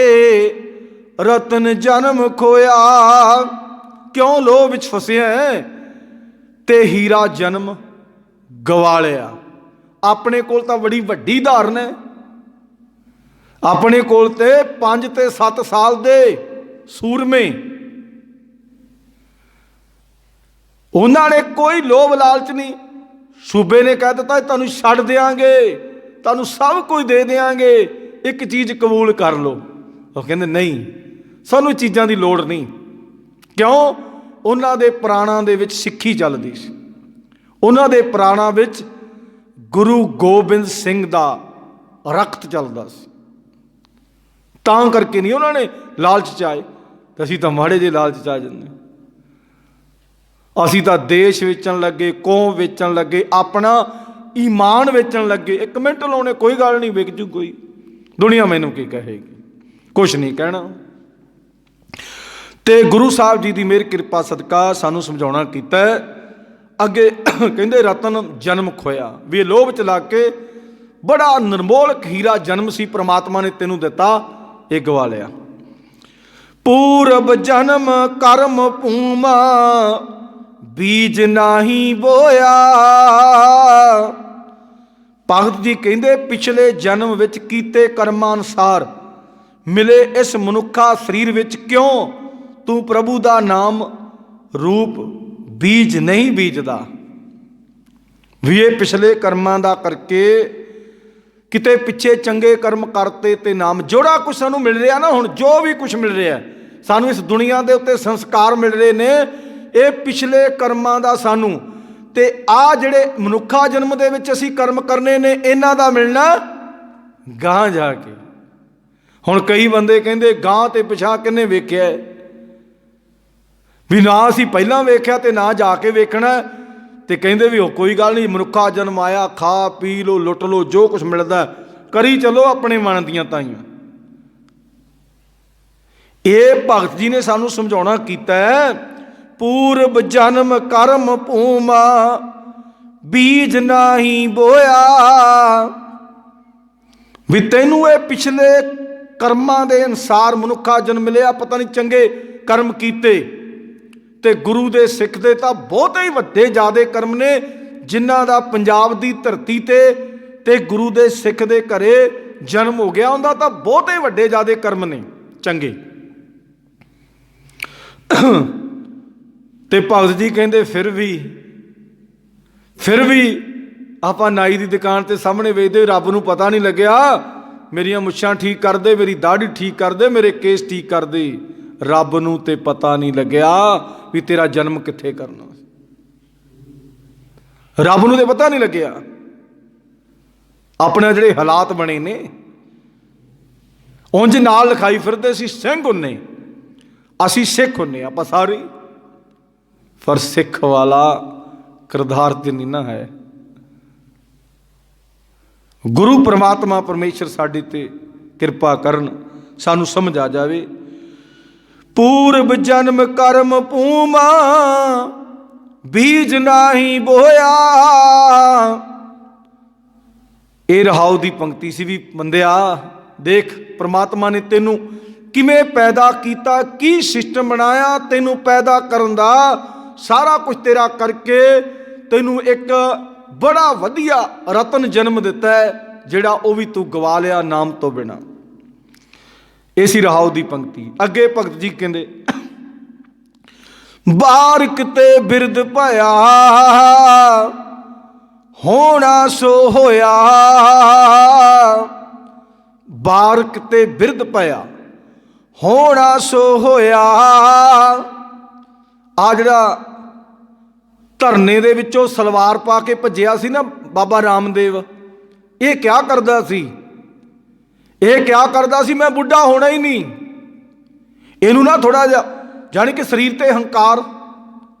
ਰਤਨ ਜਨਮ ਖੋਇਆ। ਕਿਉਂ ਲੋਭ ਵਿੱਚ ਫਸਿਆ ਤੇ ਹੀਰਾ ਜਨਮ ਗਵਾ ਲਿਆ। ਆਪਣੇ ਕੋਲ ਤਾਂ ਬੜੀ ਵੱਡੀ ਧਾਰਨ ਹੈ, ਆਪਣੇ ਕੋਲ ਤੇ 5 ਤੇ 7 ਸਾਲ ਦੇ ਸੂਰਮੇ, ਉਹਨਾਂ ਨੇ ਕੋਈ ਲੋਭ ਲਾਲਚ ਨਹੀਂ। ਸੂਬੇ ਨੇ ਕਹਿ ਦਿੱਤਾ ਤੁਹਾਨੂੰ ਛੱਡ ਦਿਆਂਗੇ, ਤੁਹਾਨੂੰ ਸਭ ਕੁਝ ਦੇ ਦਿਆਂਗੇ, ਇੱਕ ਚੀਜ਼ ਕਬੂਲ ਕਰ ਲਓ। ਉਹ ਕਹਿੰਦੇ ਨਹੀਂ, ਸਾਨੂੰ ਚੀਜ਼ਾਂ ਦੀ ਲੋੜ ਨਹੀਂ। ਕਿਉਂ? ਉਹਨਾਂ ਦੇ ਪ੍ਰਾਣਾਂ ਦੇ ਵਿੱਚ ਸਿੱਖੀ ਚੱਲਦੀ ਸੀ, ਉਹਨਾਂ ਦੇ ਪ੍ਰਾਣਾਂ ਵਿੱਚ ਗੁਰੂ ਗੋਬਿੰਦ ਸਿੰਘ ਦਾ ਰਕਤ ਚੱਲਦਾ ਸੀ। ਤਾਂ ਕਰਕੇ ਨਹੀਂ ਉਹਨਾਂ ਨੇ ਲਾਲਚ 'ਚ ਆਏ। ਤੇ ਅਸੀਂ ਤਾਂ ਮਾੜੇ ਜਿਹੇ ਲਾਲਚ 'ਚ ਆ ਜਾਂਦੇ, ਅਸੀਂ ਤਾਂ ਦੇਸ਼ ਵੇਚਣ ਲੱਗੇ, ਕੌਮ ਵੇਚਣ ਲੱਗੇ, ਆਪਣਾ ਈਮਾਨ ਵੇਚਣ ਲੱਗੇ। 1 ਮਿੰਟ ਲਾਉਣੇ, ਕੋਈ ਗੱਲ ਨਹੀਂ, ਵਿਕ ਜੂ ਕੋਈ, ਦੁਨੀਆ ਮੈਨੂੰ ਕੀ ਕਹੇਗੀ, ਕੁਛ ਨਹੀਂ ਕਹਿਣਾ। ਤੇ ਗੁਰੂ ਸਾਹਿਬ ਜੀ ਦੀ ਮਿਹਰ ਕਿਰਪਾ ਸਦਕਾ ਸਾਨੂੰ ਸਮਝਾਉਣਾ ਕੀਤਾ। ਅੱਗੇ ਕਹਿੰਦੇ ਰਤਨ ਜਨਮ ਖੋਇਆ, ਵੀ ਇਹ ਲੋਭ 'ਚ ਲੱਗ ਕੇ ਬੜਾ ਨਿਰਮੋਲਕ ਹੀਰਾ ਜਨਮ ਸੀ ਪ੍ਰਮਾਤਮਾ ਨੇ ਤੈਨੂੰ ਦਿੱਤਾ, ਇਹ ਗਵਾ ਲਿਆ। ਪੂਰਬ ਜਨਮ ਕਰਮ ਭੂਮਾ, ਬੀਜ ਨਾਹੀ ਬੋਇਆ। ਭਗਤ ਜੀ ਕਹਿੰਦੇ ਪਿਛਲੇ ਜਨਮ ਵਿੱਚ ਕੀਤੇ ਕਰਮਾਂ ਅਨੁਸਾਰ ਮਿਲੇ ਇਸ ਮਨੁੱਖਾ ਸਰੀਰ ਵਿੱਚ ਕਿਉਂ ਤੂੰ ਪ੍ਰਭੂ ਦਾ ਨਾਮ ਰੂਪ ਬੀਜ ਨਹੀਂ ਬੀਜਦਾ। ਵੀ ਇਹ ਪਿਛਲੇ ਕਰਮਾਂ ਦਾ ਕਰਕੇ ਕਿਤੇ ਪਿੱਛੇ ਚੰਗੇ ਕਰਮ ਕਰਤੇ ਤੇ ਨਾਮ ਜਿਹੜਾ ਕੁਛ ਸਾਨੂੰ ਮਿਲ ਰਿਹਾ ਨਾ, ਹੁਣ ਜੋ ਵੀ ਕੁਛ ਮਿਲ ਰਿਹਾ ਸਾਨੂੰ ਇਸ ਦੁਨੀਆ ਦੇ ਉੱਤੇ ਸੰਸਕਾਰ ਮਿਲ ਰਹੇ ਨੇ, ਇਹ ਪਿਛਲੇ ਕਰਮਾਂ ਦਾ ਸਾਨੂੰ। ਤੇ ਆ ਜਿਹੜੇ ਮਨੁੱਖਾ ਜਨਮ ਦੇ ਵਿੱਚ ਅਸੀਂ ਕਰਮ ਕਰਨੇ ਨੇ, ਇਹਨਾਂ ਦਾ ਮਿਲਣਾ ਗਾਂ ਜਾ ਕੇ। ਹੁਣ ਕਈ ਬੰਦੇ ਕਹਿੰਦੇ ਗਾਂ ਤੇ ਪਿਛਾਂ ਕਿੰਨੇ ਵੇਖਿਆ, ਵੀ ਨਾ ਅਸੀਂ ਪਹਿਲਾਂ ਵੇਖਿਆ ਤੇ ਨਾ ਜਾ ਕੇ ਵੇਖਣਾ, ਤੇ ਕਹਿੰਦੇ ਵੀ ਉਹ ਕੋਈ ਗੱਲ ਨਹੀਂ, ਮਨੁੱਖਾ ਜਨਮ ਆਇਆ, ਖਾ ਪੀ ਲੋ, ਲੁੱਟ ਲੋ, ਜੋ ਕੁਛ ਮਿਲਦਾ ਕਰੀ ਚਲੋ ਆਪਣੇ ਮਨ ਦੀਆਂ ਤਾਈਆਂ। ਇਹ ਭਗਤ ਜੀ ਨੇ ਸਾਨੂੰ ਸਮਝਾਉਣਾ ਕੀਤਾ ਹੈ, ਪੂਰਬ ਜਨਮ ਕਰਮ ਭੂਮਾ ਬੀਜ ਨਾਹੀ ਬੋਇਆ। ਵੀ ਤੈਨੂੰ ਇਹ ਪਿਛਲੇ ਕਰਮਾਂ ਦੇ ਅਨੁਸਾਰ ਮਨੁੱਖਾ ਜਨਮ ਮਿਲਿਆ, ਪਤਾ ਨਹੀਂ ਚੰਗੇ ਕਰਮ ਕੀਤੇ, ਤੇ ਗੁਰੂ ਦੇ ਸਿੱਖ ਦੇ ਤਾਂ ਬਹੁਤੇ ਹੀ ਵੱਡੇ ਜ਼ਿਆਦੇ ਕਰਮ ਨੇ, ਜਿਨ੍ਹਾਂ ਦਾ ਪੰਜਾਬ ਦੀ ਧਰਤੀ ਤੇ ਗੁਰੂ ਦੇ ਸਿੱਖ ਦੇ ਘਰੇ ਜਨਮ ਹੋ ਗਿਆ, ਉਹਦਾ ਤਾਂ ਬਹੁਤੇ ਵੱਡੇ ਜ਼ਿਆਦੇ ਕਰਮ ਨੇ ਚੰਗੇ। ਤੇ ਭਗਤ ਜੀ ਕਹਿੰਦੇ ਫਿਰ ਵੀ ਆਪਾਂ ਨਾਈ ਦੀ ਦੁਕਾਨ ਤੇ ਸਾਹਮਣੇ ਵੇਚਦੇ, ਰੱਬ ਨੂੰ ਪਤਾ ਨਹੀਂ ਲੱਗਿਆ, ਮੇਰੀਆਂ ਮੁੱਛਾਂ ਠੀਕ ਕਰ ਦੇ, ਮੇਰੀ ਦਾੜੀ ਠੀਕ ਕਰ ਦੇ, ਮੇਰੇ ਕੇਸ ਠੀਕ ਕਰ ਦੇ। ਰੱਬ ਨੂੰ ਤੇ ਪਤਾ ਨਹੀਂ ਲੱਗਿਆ ਵੀ ਤੇਰਾ ਜਨਮ ਕਿੱਥੇ ਕਰਨਾ, ਰੱਬ ਨੂੰ ਤੇ ਪਤਾ ਨਹੀਂ ਲੱਗਿਆ। ਆਪਣੇ ਜਿਹੜੇ ਹਾਲਾਤ ਬਣੇ ਨੇ, ਉਂਝ ਨਾਲ ਲਿਖਾਈ ਫਿਰਦੇ ਸੀ ਸਿੰਘ ਹੁੰਨੇ, ਅਸੀਂ ਸਿੱਖ ਹੁੰਨੇ, ਆਪਾਂ ਸਾਰੇ, ਪਰ ਸਿੱਖ ਵਾਲਾ ਕਿਰਦਾਰ ਤੇ ਨਹੀਂ ਨਾ ਹੈ। ਗੁਰੂ ਪਰਮਾਤਮਾ ਪਰਮੇਸ਼ਰ ਸਾਡੇ ਤੇ ਕਿਰਪਾ ਕਰਨ, ਸਾਨੂੰ ਸਮਝ ਆ ਜਾਵੇ। ਪੂਰਬ ਜਨਮ ਕਰਮ ਭੂਮਾ ਬੀਜ ਨਾਹੀ ਬੋਇਆ। ਇਹ ਰਹਾਉ ਦੀ ਪੰਕਤੀ ਸੀ ਵੀ ਬੰਦਿਆ ਦੇਖ, ਪਰਮਾਤਮਾ ਨੇ ਤੈਨੂੰ ਕਿਵੇਂ ਪੈਦਾ ਕੀਤਾ, ਕੀ ਸਿਸਟਮ ਬਣਾਇਆ ਤੈਨੂੰ ਪੈਦਾ ਕਰਨ ਦਾ, ਸਾਰਾ ਕੁਝ ਤੇਰਾ ਕਰਕੇ ਤੈਨੂੰ ਇੱਕ ਬੜਾ ਵਧੀਆ ਰਤਨ ਜਨਮ ਦਿੱਤਾ ਹੈ, ਜਿਹੜਾ ਉਹ ਵੀ ਤੂੰ ਗਵਾ ਲਿਆ ਨਾਮ ਤੋਂ ਬਿਨਾਂ। ਇਹ ਸੀ ਰਹਾਉ ਦੀ ਪੰਕਤੀ। ਅੱਗੇ ਭਗਤ ਜੀ ਕਹਿੰਦੇ, ਬਾਰਿਕ ਤੇ ਬਿਰਦ ਭਇਆ ਹੋਣਾ ਸੋ ਹੋਇਆ। ਬਾਰਿਕ ਤੇ ਬਿਰਦ ਭਇਆ ਹੋਣਾ ਸੋ ਹੋਇਆ। ਆ ਜਿਹੜਾ ਧਰਨੇ ਦੇ ਵਿੱਚੋਂ ਸਲਵਾਰ ਪਾ ਕੇ ਭੱਜਿਆ ਸੀ ਨਾ ਬਾਬਾ ਰਾਮਦੇਵ, ਇਹ ਕਿਆ ਕਰਦਾ ਸੀ? ਇਹ ਕਿਆ ਕਰਦਾ ਸੀ? ਮੈਂ ਬੁੱਢਾ ਹੋਣਾ ਹੀ ਨਹੀਂ। ਇਹਨੂੰ ਨਾ ਥੋੜਾ ਜਿਹਾ ਜਾਣੀ ਕਿ ਸਰੀਰ ਤੇ ਹੰਕਾਰ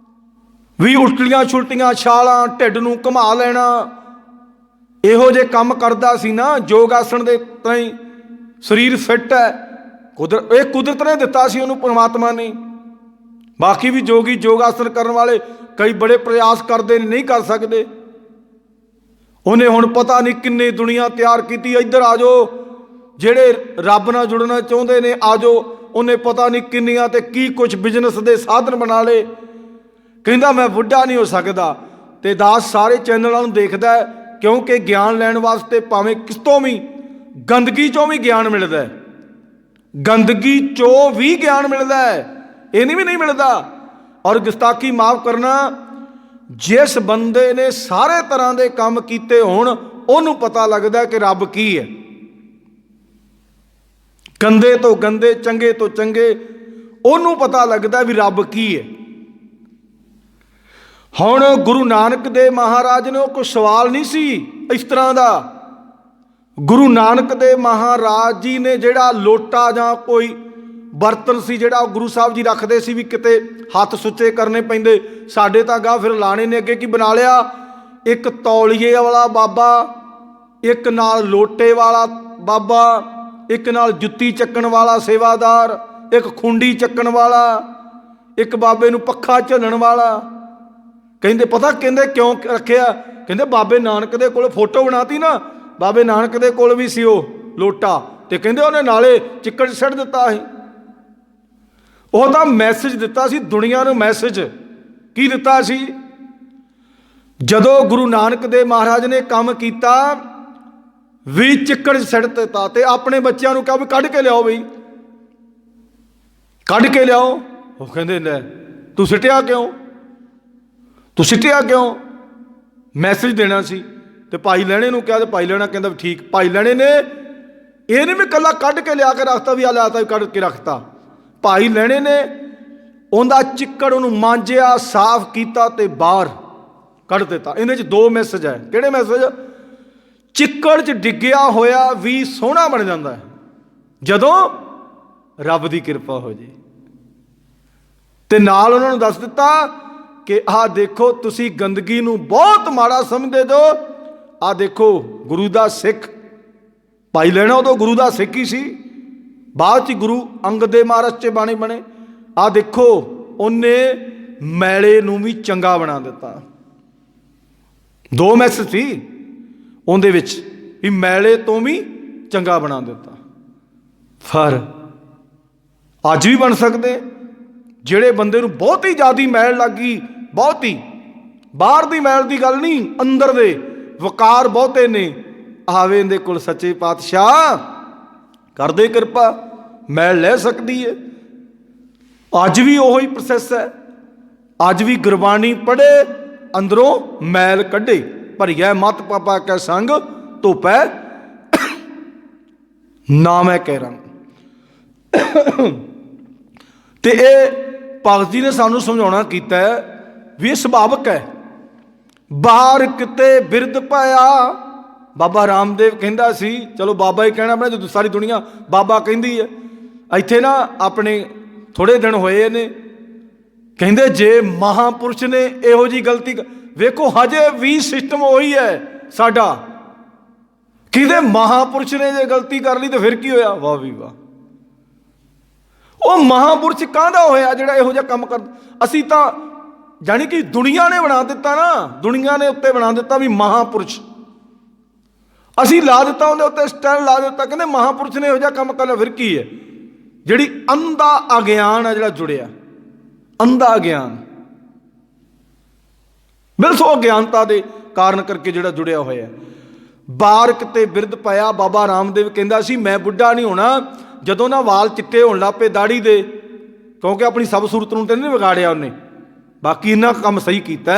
ਵੀ, ਉਲਟੀਆਂ ਛੁਲਟੀਆਂ ਛਾਲਾਂ, ਢਿੱਡ ਨੂੰ ਘੁਮਾ ਲੈਣਾ, ਇਹੋ ਜਿਹੇ ਕੰਮ ਕਰਦਾ ਸੀ ਨਾ। ਯੋਗ ਆਸਣ ਦੇ ਤਾਈਂ ਸਰੀਰ ਫਿੱਟ ਹੈ, ਇਹ ਕੁਦਰਤ ਨੇ ਦਿੱਤਾ ਸੀ ਉਹਨੂੰ, ਪਰਮਾਤਮਾ ਨੇ। ਬਾਕੀ ਵੀ ਜੋਗੀ ਯੋਗ ਆਸਣ ਕਰਨ ਵਾਲੇ ਕਈ ਬੜੇ ਪ੍ਰਯਾਸ ਕਰਦੇ ਨੇ, ਨਹੀਂ ਕਰ ਸਕਦੇ। ਉਹਨੇ ਹੁਣ ਪਤਾ ਨਹੀਂ ਕਿੰਨੇ ਦੁਨੀਆ ਤਿਆਰ ਕੀਤੀ, ਇੱਧਰ ਆ ਜਾਓ ਜਿਹੜੇ ਰੱਬ ਨਾਲ ਜੁੜਨਾ ਚਾਹੁੰਦੇ ਨੇ, ਆ ਜਾਓ। ਉਹਨੇ ਪਤਾ ਨਹੀਂ ਕਿੰਨੀਆਂ ਤੇ ਕੀ ਕੁਝ ਬਿਜ਼ਨਸ ਦੇ ਸਾਧਨ ਬਣਾ ਲਏ। ਕਹਿੰਦਾ ਮੈਂ ਬੁੱਢਾ ਨਹੀਂ ਹੋ ਸਕਦਾ। ਤੇ ਦਾਸ ਸਾਰੇ ਚੈਨਲਾਂ ਨੂੰ ਦੇਖਦਾ, ਕਿਉਂਕਿ ਗਿਆਨ ਲੈਣ ਵਾਸਤੇ ਭਾਵੇਂ ਕਿਸ ਤੋਂ ਵੀ, ਗੰਦਗੀ ਚੋਂ ਵੀ ਗਿਆਨ ਮਿਲਦਾ ਹੈ, ਗੰਦਗੀ ਚੋਂ ਵੀ ਗਿਆਨ ਮਿਲਦਾ ਹੈ, ਇਹ ਨਹੀਂ ਵੀ ਨਹੀਂ ਮਿਲਦਾ। ਔਰ ਗੁਸਤਾਖੀ ਮਾਫ ਕਰਨਾ, ਜਿਸ ਬੰਦੇ ਨੇ ਸਾਰੇ ਤਰ੍ਹਾਂ ਦੇ ਕੰਮ ਕੀਤੇ ਹੋਣ, ਉਹਨੂੰ ਪਤਾ ਲੱਗਦਾ ਕਿ ਰੱਬ ਕੀ ਹੈ। ਗੰਦੇ ਤੋਂ ਗੰਦੇ, ਚੰਗੇ ਤੋਂ ਚੰਗੇ, ਉਹਨੂੰ ਪਤਾ ਲੱਗਦਾ ਵੀ ਰੱਬ ਕੀ ਹੈ। ਹੁਣ ਗੁਰੂ ਨਾਨਕ ਦੇਵ ਮਹਾਰਾਜ ਨੇ, ਉਹ ਕੋਈ ਸਵਾਲ ਨਹੀਂ ਸੀ ਇਸ ਤਰ੍ਹਾਂ ਦਾ। ਗੁਰੂ ਨਾਨਕ ਦੇਵ ਮਹਾਰਾਜ ਜੀ ਨੇ ਜਿਹੜਾ ਲੋਟਾ ਜਾਂ ਕੋਈ ਬਰਤਨ ਸੀ, ਜਿਹੜਾ ਉਹ ਗੁਰੂ ਸਾਹਿਬ ਜੀ ਰੱਖਦੇ ਸੀ ਵੀ ਕਿਤੇ ਹੱਥ ਸੁੱਚੇ ਕਰਨੇ ਪੈਂਦੇ, ਸਾਡੇ ਤਾਂ ਗਾਹ ਫਿਰ ਲਾਣੇ ਨੇ। ਅੱਗੇ ਕੀ ਬਣਾ ਲਿਆ? ਇੱਕ ਤੌਲੀਏ ਵਾਲਾ ਬਾਬਾ, ਇੱਕ ਨਾਲ ਲੋਟੇ ਵਾਲਾ ਬਾਬਾ, ਇੱਕ ਨਾਲ ਜੁੱਤੀ ਚੱਕਣ ਵਾਲਾ ਸੇਵਾਦਾਰ, ਇੱਕ ਖੁੰਡੀ ਚੱਕਣ ਵਾਲਾ, ਇੱਕ ਬਾਬੇ ਨੂੰ ਪੱਖਾ ਝੱਲਣ ਵਾਲਾ। ਕਹਿੰਦੇ ਪਤਾ ਕਹਿੰਦੇ ਕਿਉਂ ਰੱਖਿਆ? ਕਹਿੰਦੇ ਬਾਬੇ ਨਾਨਕ ਦੇ ਕੋਲ ਫੋਟੋ ਬਣਾਤੀ ਨਾ, ਬਾਬੇ ਨਾਨਕ ਦੇ ਕੋਲ ਵੀ ਸੀ ਉਹ ਲੋਟਾ, ਤੇ ਕਹਿੰਦੇ ਉਹਨੇ ਨਾਲੇ ਚਿੱਕੜ ਛੱਡ ਦਿੱਤਾ ਸੀ। ਉਹਦਾ ਮੈਸੇਜ ਦਿੱਤਾ ਸੀ ਦੁਨੀਆ ਨੂੰ। ਮੈਸੇਜ ਕੀ ਦਿੱਤਾ ਸੀ? ਜਦੋਂ ਗੁਰੂ ਨਾਨਕ ਦੇਵ ਮਹਾਰਾਜ ਨੇ ਕੰਮ ਕੀਤਾ, ਵੀ ਚਿੱਕੜ 'ਚ ਸਿੱਟ ਦਿੱਤਾ ਤੇ ਆਪਣੇ ਬੱਚਿਆਂ ਨੂੰ ਕਿਹਾ ਵੀ ਕੱਢ ਕੇ ਲਿਆਓ, ਬਈ ਕੱਢ ਕੇ ਲਿਆਓ। ਉਹ ਕਹਿੰਦੇ ਲੈ ਤੂੰ ਸਿੱਟਿਆ ਕਿਉਂ, ਤੂੰ ਸਿੱਟਿਆ ਕਿਉਂ? ਮੈਸੇਜ ਦੇਣਾ ਸੀ। ਤੇ ਭਾਈ ਲਹਿਣੇ ਨੂੰ ਕਿਹਾ, ਤੇ ਭਾਈ ਲਹਿਣਾ ਕਹਿੰਦਾ ਵੀ ਠੀਕ। ਭਾਈ ਲਹਿਣੇ ਨੇ ਇਹ ਨਹੀਂ ਵੀ ਇਕੱਲਾ ਕੱਢ ਕੇ ਲਿਆ ਕੇ ਰੱਖਤਾ ਵੀ ਆ ਲਿਆ ਤਾ ਕੱਢ ਕੇ ਰੱਖਤਾ। ਭਾਈ ਲਹਿਣੇ ਨੇ ਉਹਦਾ ਚਿੱਕੜ ਉਹਨੂੰ ਮਾਂਜਿਆ, ਸਾਫ਼ ਕੀਤਾ ਤੇ ਬਾਹਰ ਕੱਢ ਦਿੱਤਾ। ਇਹਦੇ 'ਚ ਦੋ ਮੈਸੇਜ ਹੈ। ਕਿਹੜੇ ਮੈਸੇਜ? ਚਿੱਕੜ 'ਚ ਡਿੱਗਿਆ ਹੋਇਆ ਵੀ ਸੋਹਣਾ ਬਣ ਜਾਂਦਾ ਹੈ ਜਦੋਂ ਰੱਬ ਦੀ ਕਿਰਪਾ ਹੋ ਜੇ। ਤੇ ਨਾਲ ਉਹਨਾਂ ਨੂੰ ਦੱਸ ਦਿੱਤਾ ਕਿ ਆਹ ਦੇਖੋ ਤੁਸੀਂ ਗੰਦਗੀ ਨੂੰ ਬਹੁਤ ਮਾੜਾ ਸਮਝਦੇ ਜੋ, ਆਹ ਦੇਖੋ ਗੁਰੂ ਦਾ ਸਿੱਖ। ਭਾਈ ਲਹਿਣਾ ਉਦੋਂ ਗੁਰੂ ਦਾ ਸਿੱਖ ਹੀ ਸੀ, ਬਾਅਦ 'ਚ ਗੁਰੂ ਅੰਗਦ ਦੇਵ ਮਹਾਰਾਜ 'ਚ ਬਾਣੀ ਬਣੇ। ਆਹ ਦੇਖੋ ਉਹਨੇ ਮੈਲੇ ਨੂੰ ਵੀ ਚੰਗਾ ਬਣਾ ਦਿੱਤਾ। ਦੋ ਮੈਸੇਜ ਸੀ ਉਹਦੇ ਵਿੱਚ ਵੀ ਮੈਲੇ ਤੋਂ ਵੀ ਚੰਗਾ ਬਣਾ ਦਿੱਤਾ। ਪਰ ਅੱਜ ਵੀ ਬਣ ਸਕਦੇ। ਜਿਹੜੇ ਬੰਦੇ ਨੂੰ ਬਹੁਤੀ ਜ਼ਿਆਦਾ ਮੈਲ ਲੱਗ ਗਈ, ਬਹੁਤੀ ਬਾਹਰ ਦੀ ਮੈਲ ਦੀ ਗੱਲ ਨਹੀਂ, ਅੰਦਰ ਦੇ ਵਕਾਰ ਬਹੁਤੇ ਨੇ, ਆਵੇ ਇਹਦੇ ਕੋਲ ਸੱਚੇ ਪਾਤਸ਼ਾਹ ਕਰਦੇ ਕਿਰਪਾ, ਮੈਲ ਲੈ ਸਕਦੀ ਹੈ। ਅੱਜ ਵੀ ਉਹੀ ਪ੍ਰੋਸੈਸ ਹੈ। ਅੱਜ ਵੀ ਗੁਰਬਾਣੀ ਪੜ੍ਹੇ, ਅੰਦਰੋਂ ਮੈਲ ਕੱਢੇ। ਭਰੀਐ ਮਤ ਪਾਪਾ ਕੈ ਸੰਗ, ਧੋਪੈ ਨਾ ਮੈਂ ਕਹਿ ਰੰਗ। ਤੇ ਇਹ ਭਗਤ ਜੀ ਨੇ ਸਾਨੂੰ ਸਮਝਾਉਣਾ ਕੀਤਾ ਵੀ ਇਹ ਸੁਭਾਵਿਕ ਹੈ। ਬਾਹਰ ਕਿਤੇ ਬਿਰਧ ਪਾਇਆ। ਬਾਬਾ ਰਾਮਦੇਵ ਕਹਿੰਦਾ ਸੀ, ਚਲੋ ਬਾਬਾ ਹੀ ਕਹਿਣਾ ਆਪਣਾ, ਜਦੋਂ ਸਾਰੀ ਦੁਨੀਆ ਬਾਬਾ ਕਹਿੰਦੀ ਹੈ। ਇੱਥੇ ਨਾ ਆਪਣੇ ਥੋੜ੍ਹੇ ਦਿਨ ਹੋਏ ਨੇ, ਕਹਿੰਦੇ ਜੇ ਮਹਾਂਪੁਰਸ਼ ਨੇ ਇਹੋ ਜਿਹੀ ਗਲਤੀ, ਵੇਖੋ ਹਜੇ ਵੀ ਸਿਸਟਮ ਉਹੀ ਹੈ ਸਾਡਾ। ਕਿਤੇ ਮਹਾਂਪੁਰਸ਼ ਨੇ ਜੇ ਗਲਤੀ ਕਰ ਲਈ ਤਾਂ ਫਿਰ ਕੀ ਹੋਇਆ? ਵਾਹ ਵੀ ਵਾਹ। ਉਹ ਮਹਾਂਪੁਰਸ਼ ਕਾਹਦਾ ਹੋਇਆ ਜਿਹੜਾ ਇਹੋ ਜਿਹਾ ਕੰਮ ਕਰਦਾ? ਅਸੀਂ ਤਾਂ ਜਾਣੀ ਕਿ ਦੁਨੀਆ ਨੇ ਬਣਾ ਦਿੱਤਾ ਨਾ, ਦੁਨੀਆ ਨੇ ਉੱਤੇ ਬਣਾ ਦਿੱਤਾ ਵੀ ਮਹਾਂਪੁਰਸ਼। ਅਸੀਂ ਲਾ ਦਿੱਤਾ ਉਹਦੇ ਉੱਤੇ ਸਟੈਂਡ ਲਾ ਦਿੱਤਾ, ਕਹਿੰਦੇ ਮਹਾਂਪੁਰਸ਼ ਨੇ ਇਹੋ ਜਿਹਾ ਕੰਮ ਕਰ ਲਿਆ, ਫਿਰ ਕੀ ਹੈ? ਜਿਹੜੀ ਅੰਧਾ ਅਗਿਆਨ ਹੈ ਜਿਹੜਾ ਜੁੜਿਆ, ਅੰਧਾ ਅਗਿਆਨ, ਬਿਲਕੁਲ ਅਗਿਆਨਤਾ ਦੇ ਕਾਰਨ ਕਰਕੇ ਜਿਹੜਾ ਜੁੜਿਆ ਹੋਇਆ। ਬਾਰ ਕਿਤੇ ਬਿਰਧ ਪਾਇਆ। ਬਾਬਾ ਰਾਮਦੇਵ ਕਹਿੰਦਾ ਸੀ ਮੈਂ ਬੁੱਢਾ ਨਹੀਂ ਹੋਣਾ ਜਦੋਂ ਨਾ ਵਾਲ ਚਿੱਟੇ ਹੋਣ ਲੱਗ ਪਏ ਦਾੜੀ ਦੇ, ਕਿਉਂਕਿ ਆਪਣੀ ਸਭ ਸੂਰਤ ਨੂੰ ਤਾਂ ਨਹੀਂ ਵਿਗਾੜਿਆ ਉਹਨੇ, ਬਾਕੀ ਇੰਨਾ ਕੰਮ ਸਹੀ ਕੀਤਾ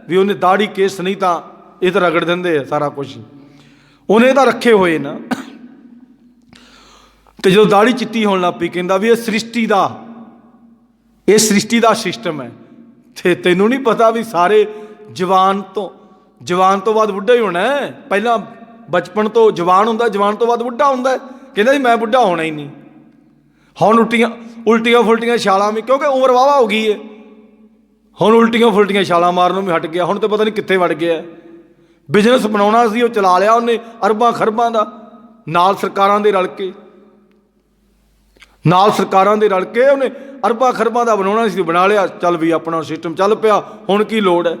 ਵੀ ਉਹਨੇ ਦਾੜੀ ਕੇਸ ਨਹੀਂ ਤਾਂ ਇਹ ਤਾਂ ਰਗੜ ਦਿੰਦੇ ਆ ਸਾਰਾ ਕੁਝ, ਉਹਨੇ ਤਾਂ ਰੱਖੇ ਹੋਏ ਨਾ। ਤੇ ਜਦੋਂ ਦਾੜੀ ਚਿੱਟੀ ਹੋਣ ਲੱਗ ਪਈ ਕਹਿੰਦਾ ਵੀ ਇਹ ਸ੍ਰਿਸ਼ਟੀ ਦਾ ਸਿਸਟਮ ਹੈ। ਤੇ ਤੈਨੂੰ ਨਹੀਂ ਪਤਾ ਵੀ ਸਾਰੇ ਜਵਾਨ ਤੋਂ ਬਾਅਦ ਬੁੱਢਾ ਹੀ ਹੋਣਾ ਹੈ। ਪਹਿਲਾਂ ਬਚਪਨ ਤੋਂ ਜਵਾਨ ਹੁੰਦਾ, ਜਵਾਨ ਤੋਂ ਬਾਅਦ ਬੁੱਢਾ ਹੁੰਦਾ। ਕਹਿੰਦਾ ਜੀ ਮੈਂ ਬੁੱਢਾ ਹੋਣਾ ਹੀ ਨਹੀਂ। ਹੁਣ ਉਲਟੀਆਂ ਫੁਲਟੀਆਂ ਛਾਲਾਂ ਵੀ, ਕਿਉਂਕਿ ਉਮਰ ਵਾਹਵਾ ਹੋ ਗਈ ਹੈ, ਹੁਣ ਉਲਟੀਆਂ ਫੁਲਟੀਆਂ ਛਾਲਾਂ ਮਾਰਨ ਨੂੰ ਵੀ ਹਟ ਗਿਆ। ਹੁਣ ਤਾਂ ਪਤਾ ਨਹੀਂ ਕਿੱਥੇ ਵੜ ਗਿਆ। ਬਿਜ਼ਨਸ ਬਣਾਉਣਾ ਸੀ ਉਹ ਚਲਾ ਲਿਆ ਉਹਨੇ ਅਰਬਾਂ ਖਰਬਾਂ ਦਾ, ਨਾਲ ਸਰਕਾਰਾਂ ਦੇ ਰਲ ਕੇ ਉਹਨੇ ਅਰਬਾਂ ਖਰਬਾਂ ਦਾ ਬਣਾਉਣਾ ਸੀ, ਬਣਾ ਲਿਆ। ਚੱਲ ਵੀ ਆਪਣਾ ਸਿਸਟਮ ਚੱਲ ਪਿਆ, ਹੁਣ ਕੀ ਲੋੜ ਹੈ?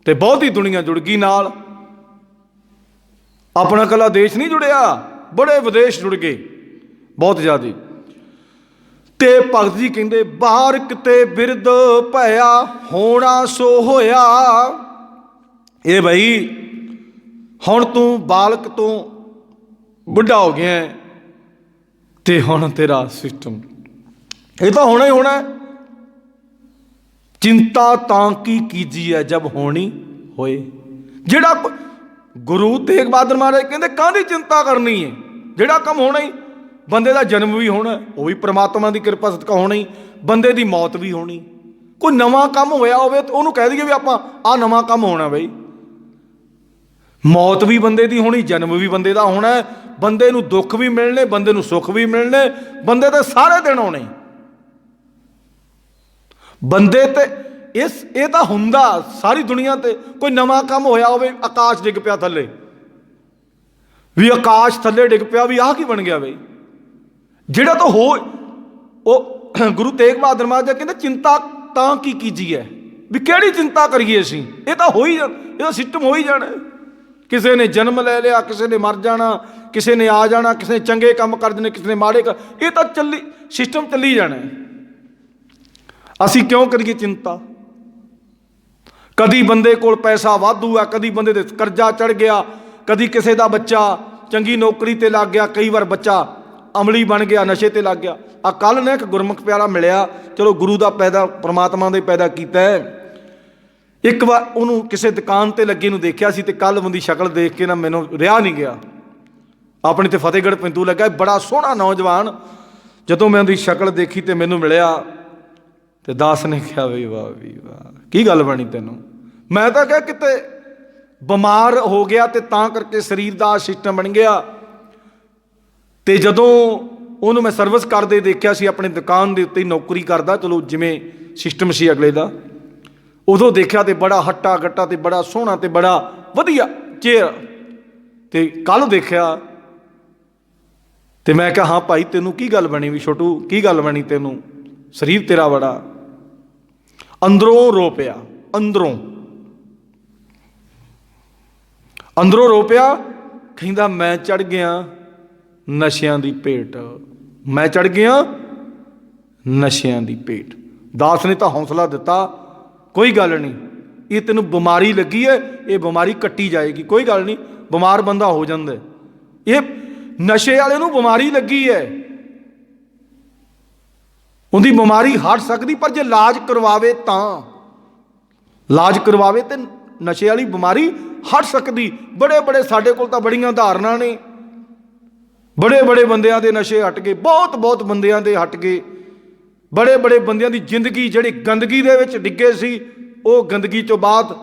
ਤੇ ਬਹੁਤੀ ਦੁਨੀਆ ਜੁੜ ਗਈ ਨਾਲ। ਆਪਣਾ ਇਕੱਲਾ ਦੇਸ਼ ਨਹੀਂ ਜੁੜਿਆ, ਬੜੇ ਵਿਦੇਸ਼ ਜੁੜ ਗਏ ਬਹੁਤ ਜ਼ਿਆਦਾ। ਤੇ ਭਗਤ ਜੀ ਕਹਿੰਦੇ ਬਾਹਰ ਕਿਤੇ ਬਿਰਧ ਭਇਆ, ਹੋਣਾ ਸੋ ਹੋਇਆ। ਇਹ ਬਈ ਹੁਣ ਤੂੰ ਬਾਲਕ ਤੋਂ ਬੁੱਢਾ ਹੋ ਗਿਆ ਤੇ ਹੁਣ ਤੇਰਾ ਸਿਸਟਮ ਇਹ ਤਾਂ ਹੋਣਾ ਹੀ ਹੋਣਾ। ਚਿੰਤਾ ਤਾਂ ਕੀ ਕੀਜੀਏ ਜਬ ਹੋਣੀ ਹੋਏ। ਜਿਹੜਾ ਗੁਰੂ ਤੇਗ ਬਹਾਦਰ ਮਹਾਰਾਜ ਕਹਿੰਦੇ ਕਾਹਦੀ ਚਿੰਤਾ ਕਰਨੀ ਹੈ? ਜਿਹੜਾ ਕੰਮ ਹੋਣਾ ਹੀ, ਬੰਦੇ ਦਾ ਜਨਮ ਵੀ ਹੋਣਾ, ਉਹ ਵੀ ਪ੍ਰਮਾਤਮਾ ਦੀ ਕਿਰਪਾ ਸਦਕਾ ਹੋਣਾ ਹੀ, ਬੰਦੇ ਦੀ ਮੌਤ ਵੀ ਹੋਣੀ। ਕੋਈ ਨਵਾਂ ਕੰਮ ਹੋਇਆ ਹੋਵੇ ਤਾਂ ਉਹਨੂੰ ਕਹਿ ਦਈਏ ਵੀ ਆਪਾਂ ਆਹ ਨਵਾਂ ਕੰਮ ਹੋਣਾ ਬਈ। ਮੌਤ ਵੀ ਬੰਦੇ ਦੀ ਹੋਣੀ, ਜਨਮ ਵੀ ਬੰਦੇ ਦਾ ਹੋਣਾ। ਬੰਦੇ ਨੂੰ ਦੁੱਖ ਵੀ ਮਿਲਣੇ, ਬੰਦੇ ਨੂੰ ਸੁੱਖ ਵੀ ਮਿਲਣੇ, ਬੰਦੇ ਤੇ ਸਾਰੇ ਦਿਨ ਆਉਣੇ। ਬੰਦੇ ਤੇ ਇਹ ਤਾਂ ਹੁੰਦਾ ਸਾਰੀ ਦੁਨੀਆ ਤੇ। ਕੋਈ ਨਵਾਂ ਕੰਮ ਹੋਇਆ ਹੋਵੇ, ਆਕਾਸ਼ ਡਿੱਗ ਪਿਆ ਥੱਲੇ, ਵੀ ਆਕਾਸ਼ ਥੱਲੇ ਡਿੱਗ ਪਿਆ, ਵੀ ਆਹ ਕੀ ਬਣ ਗਿਆ ਬਈ? ਜਿਹੜਾ ਤਾਂ ਉਹ ਗੁਰੂ ਤੇਗ ਬਹਾਦਰ ਮਹਾਰਾਜ ਕਹਿੰਦੇ ਚਿੰਤਾ ਤਾਂ ਕੀ ਕੀਜੀਏ, ਵੀ ਕਿਹੜੀ ਚਿੰਤਾ ਕਰੀਏ ਅਸੀਂ? ਇਹ ਤਾਂ ਇਹਦਾ ਸਿਸਟਮ ਹੋ ਹੀ ਜਾਣਾ। ਕਿਸੇ ਨੇ ਜਨਮ ਲੈ ਲਿਆ, ਕਿਸੇ ਨੇ ਮਰ ਜਾਣਾ, ਕਿਸੇ ਨੇ ਆ ਜਾਣਾ, ਕਿਸੇ ਨੇ ਚੰਗੇ ਕੰਮ ਕਰ ਦੇਣੇ, ਕਿਸੇ ਨੇ ਮਾੜੇ ਕਰ, ਇਹ ਤਾਂ ਸਿਸਟਮ ਚੱਲੀ ਜਾਣਾ। ਅਸੀਂ ਕਿਉਂ ਕਰੀਏ ਚਿੰਤਾ? ਕਦੀ ਬੰਦੇ ਕੋਲ ਪੈਸਾ ਵਾਧੂ ਆ, ਕਦੀ ਬੰਦੇ ਦੇ ਕਰਜ਼ਾ ਚੜ ਗਿਆ, ਕਦੀ ਕਿਸੇ ਦਾ ਬੱਚਾ ਚੰਗੀ ਨੌਕਰੀ ਤੇ ਲੱਗ ਗਿਆ, ਕਈ ਵਾਰ ਬੱਚਾ ਅਮਲੀ ਬਣ ਗਿਆ, ਨਸ਼ੇ ਤੇ ਲੱਗ ਗਿਆ। ਆ ਕੱਲ੍ਹ ਨੇ ਇੱਕ ਗੁਰਮੁਖ ਪਿਆਰਾ ਮਿਲਿਆ, ਚਲੋ ਗੁਰੂ ਦਾ ਪੈਦਾ, ਪ੍ਰਮਾਤਮਾ ਦੇ ਪੈਦਾ ਕੀਤਾ ਹੈ। ਇੱਕ ਵਾਰ ਉਹਨੂੰ ਕਿਸੇ ਦੁਕਾਨ ਤੇ ਲੱਗੇ ਨੂੰ ਦੇਖਿਆ ਸੀ, ਤੇ ਕੱਲ੍ਹ ਉਹਦੀ ਸ਼ਕਲ ਦੇਖ ਕੇ ਨਾ ਮੈਨੂੰ ਰਿਹਾ ਨਹੀਂ ਗਿਆ। ਆਪਣੇ ਤੇ ਫਤਿਹਗੜ੍ਹ ਪਿੰਤੂ ਲੱਗਾ, ਬੜਾ ਸੋਹਣਾ ਨੌਜਵਾਨ। ਜਦੋਂ ਮੈਂ ਉਹਦੀ ਸ਼ਕਲ ਦੇਖੀ ਤੇ ਮੈਨੂੰ ਮਿਲਿਆ, ਤੇ ਦਾਸ ਨੇ ਕਿਹਾ ਵੀ ਵਾਹ ਵੀ ਵਾਹ, ਕੀ ਗੱਲ ਬਣੀ ਤੈਨੂੰ? ਮੈਂ ਤਾਂ ਕਿਹਾ ਕਿਤੇ ਬਿਮਾਰ ਹੋ ਗਿਆ ਤੇ ਤਾਂ ਕਰਕੇ ਸਰੀਰ ਦਾ ਸਿਸਟਮ ਬਣ ਗਿਆ। ਤੇ ਜਦੋਂ ਉਹਨੂੰ ਮੈਂ ਸਰਵਿਸ ਕਰਦੇ ਦੇਖਿਆ ਸੀ, ਆਪਣੇ ਦੁਕਾਨ ਦੇ ਉੱਤੇ ਨੌਕਰੀ ਕਰਦਾ, ਚਲੋ ਜਿਵੇਂ ਸਿਸਟਮ ਸੀ ਅਗਲੇ ਦਾ, ਉਦੋਂ ਦੇਖਿਆ ਤੇ ਬੜਾ ਹੱਟਾ ਗੱਟਾ ਤੇ ਬੜਾ ਸੋਹਣਾ ਤੇ ਬੜਾ ਵਧੀਆ ਚਿਹਰਾ। ਤੇ ਕੱਲ੍ਹ ਦੇਖਿਆ ਤੇ ਮੈਂ ਕਿਹਾ ਹਾਂ ਭਾਈ, ਤੈਨੂੰ ਕੀ ਗੱਲ ਬਣੀ ਵੀ ਛੋਟੂ, ਕੀ ਗੱਲ ਬਣੀ ਤੈਨੂੰ? ਸਰੀਰ ਤੇਰਾ ਬੜਾ ਅੰਦਰੋਂ ਰੋ ਪਿਆ, ਅੰਦਰੋਂ ਰੋ ਪਿਆ। ਕਹਿੰਦਾ ਮੈਂ ਚੜ ਗਿਆ ਨਸ਼ਿਆਂ ਦੀ ਭੇਟ, ਮੈਂ ਚੜ ਗਿਆ ਨਸ਼ਿਆਂ ਦੀ ਭੇਟ। ਦਾਸ ਨੇ ਤਾਂ ਹੌਸਲਾ ਦਿੱਤਾ, ਕੋਈ ਗੱਲ ਨਹੀਂ, ਇਹ ਤੈਨੂੰ ਬਿਮਾਰੀ ਲੱਗੀ ਹੈ, ਇਹ ਬਿਮਾਰੀ ਕੱਟੀ ਜਾਏਗੀ, ਕੋਈ ਗੱਲ ਨਹੀਂ, ਬਿਮਾਰ ਬੰਦਾ ਹੋ ਜਾਂਦਾ। ਇਹ ਨਸ਼ੇ ਵਾਲੇ ਨੂੰ ਬਿਮਾਰੀ ਲੱਗੀ ਹੈ, ਉਹਦੀ ਬਿਮਾਰੀ ਹਟ ਸਕਦੀ, ਪਰ ਜੇ ਇਲਾਜ ਕਰਵਾਵੇ ਤਾਂ, ਇਲਾਜ ਕਰਵਾਵੇ ਤੇ ਨਸ਼ੇ ਵਾਲੀ ਬਿਮਾਰੀ ਹਟ ਸਕਦੀ। ਬੜੇ ਬੜੇ ਸਾਡੇ ਕੋਲ ਤਾਂ ਬੜੀਆਂ ਉਦਾਹਰਨਾਂ ਨੇ, ਬੜੇ ਬੜੇ ਬੰਦਿਆਂ ਦੇ ਨਸ਼ੇ ਹਟ ਗਏ, ਬਹੁਤ ਬਹੁਤ ਬੰਦਿਆਂ ਦੇ ਹਟ ਗਏ। ਬੜੇ ਬੜੇ ਬੰਦਿਆਂ ਦੀ ਜ਼ਿੰਦਗੀ ਜਿਹੜੀ ਗੰਦਗੀ ਦੇ ਵਿੱਚ ਡਿੱਗੇ ਸੀ, ਉਹ ਗੰਦਗੀ ਤੋਂ ਬਾਅਦ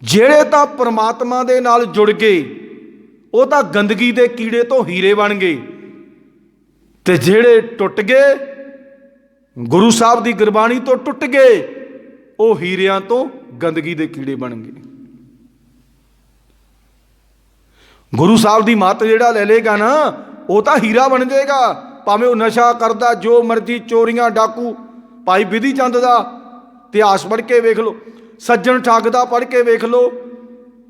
ਜਿਹੜੇ ਤਾਂ ਪਰਮਾਤਮਾ ਦੇ ਨਾਲ ਜੁੜ ਗਏ, ਉਹ ਤਾਂ ਗੰਦਗੀ ਦੇ ਕੀੜੇ ਤੋਂ ਹੀਰੇ ਬਣ ਗਏ। ਤੇ ਜਿਹੜੇ ਟੁੱਟ ਗਏ, ਗੁਰੂ ਸਾਹਿਬ ਦੀ ਗੁਰਬਾਣੀ ਤੋਂ ਟੁੱਟ ਗਏ, ਉਹ ਹੀਰਿਆਂ ਤੋਂ ਗੰਦਗੀ ਦੇ ਕੀੜੇ ਬਣ ਗਏ। ਗੁਰੂ ਸਾਹਿਬ ਦੀ ਮੱਤ ਜਿਹੜਾ ਲੈ ਲੇਗਾ ਨਾ, ਉਹ ਤਾਂ ਹੀਰਾ ਬਣ ਜਾਏਗਾ। ਭਾਵੇਂ ਉਹ ਨਸ਼ਾ ਕਰਦਾ, ਜੋ ਮਰਜ਼ੀ, ਚੋਰੀਆਂ ਡਾਕੂ। ਭਾਈ ਬਿਧੀ ਚੰਦ ਦਾ ਇਤਿਹਾਸ ਪੜ੍ਹ ਕੇ ਵੇਖ ਲਓ, ਸੱਜਣ ਠੱਗ ਦਾ ਪੜ੍ਹ ਕੇ ਵੇਖ ਲਓ,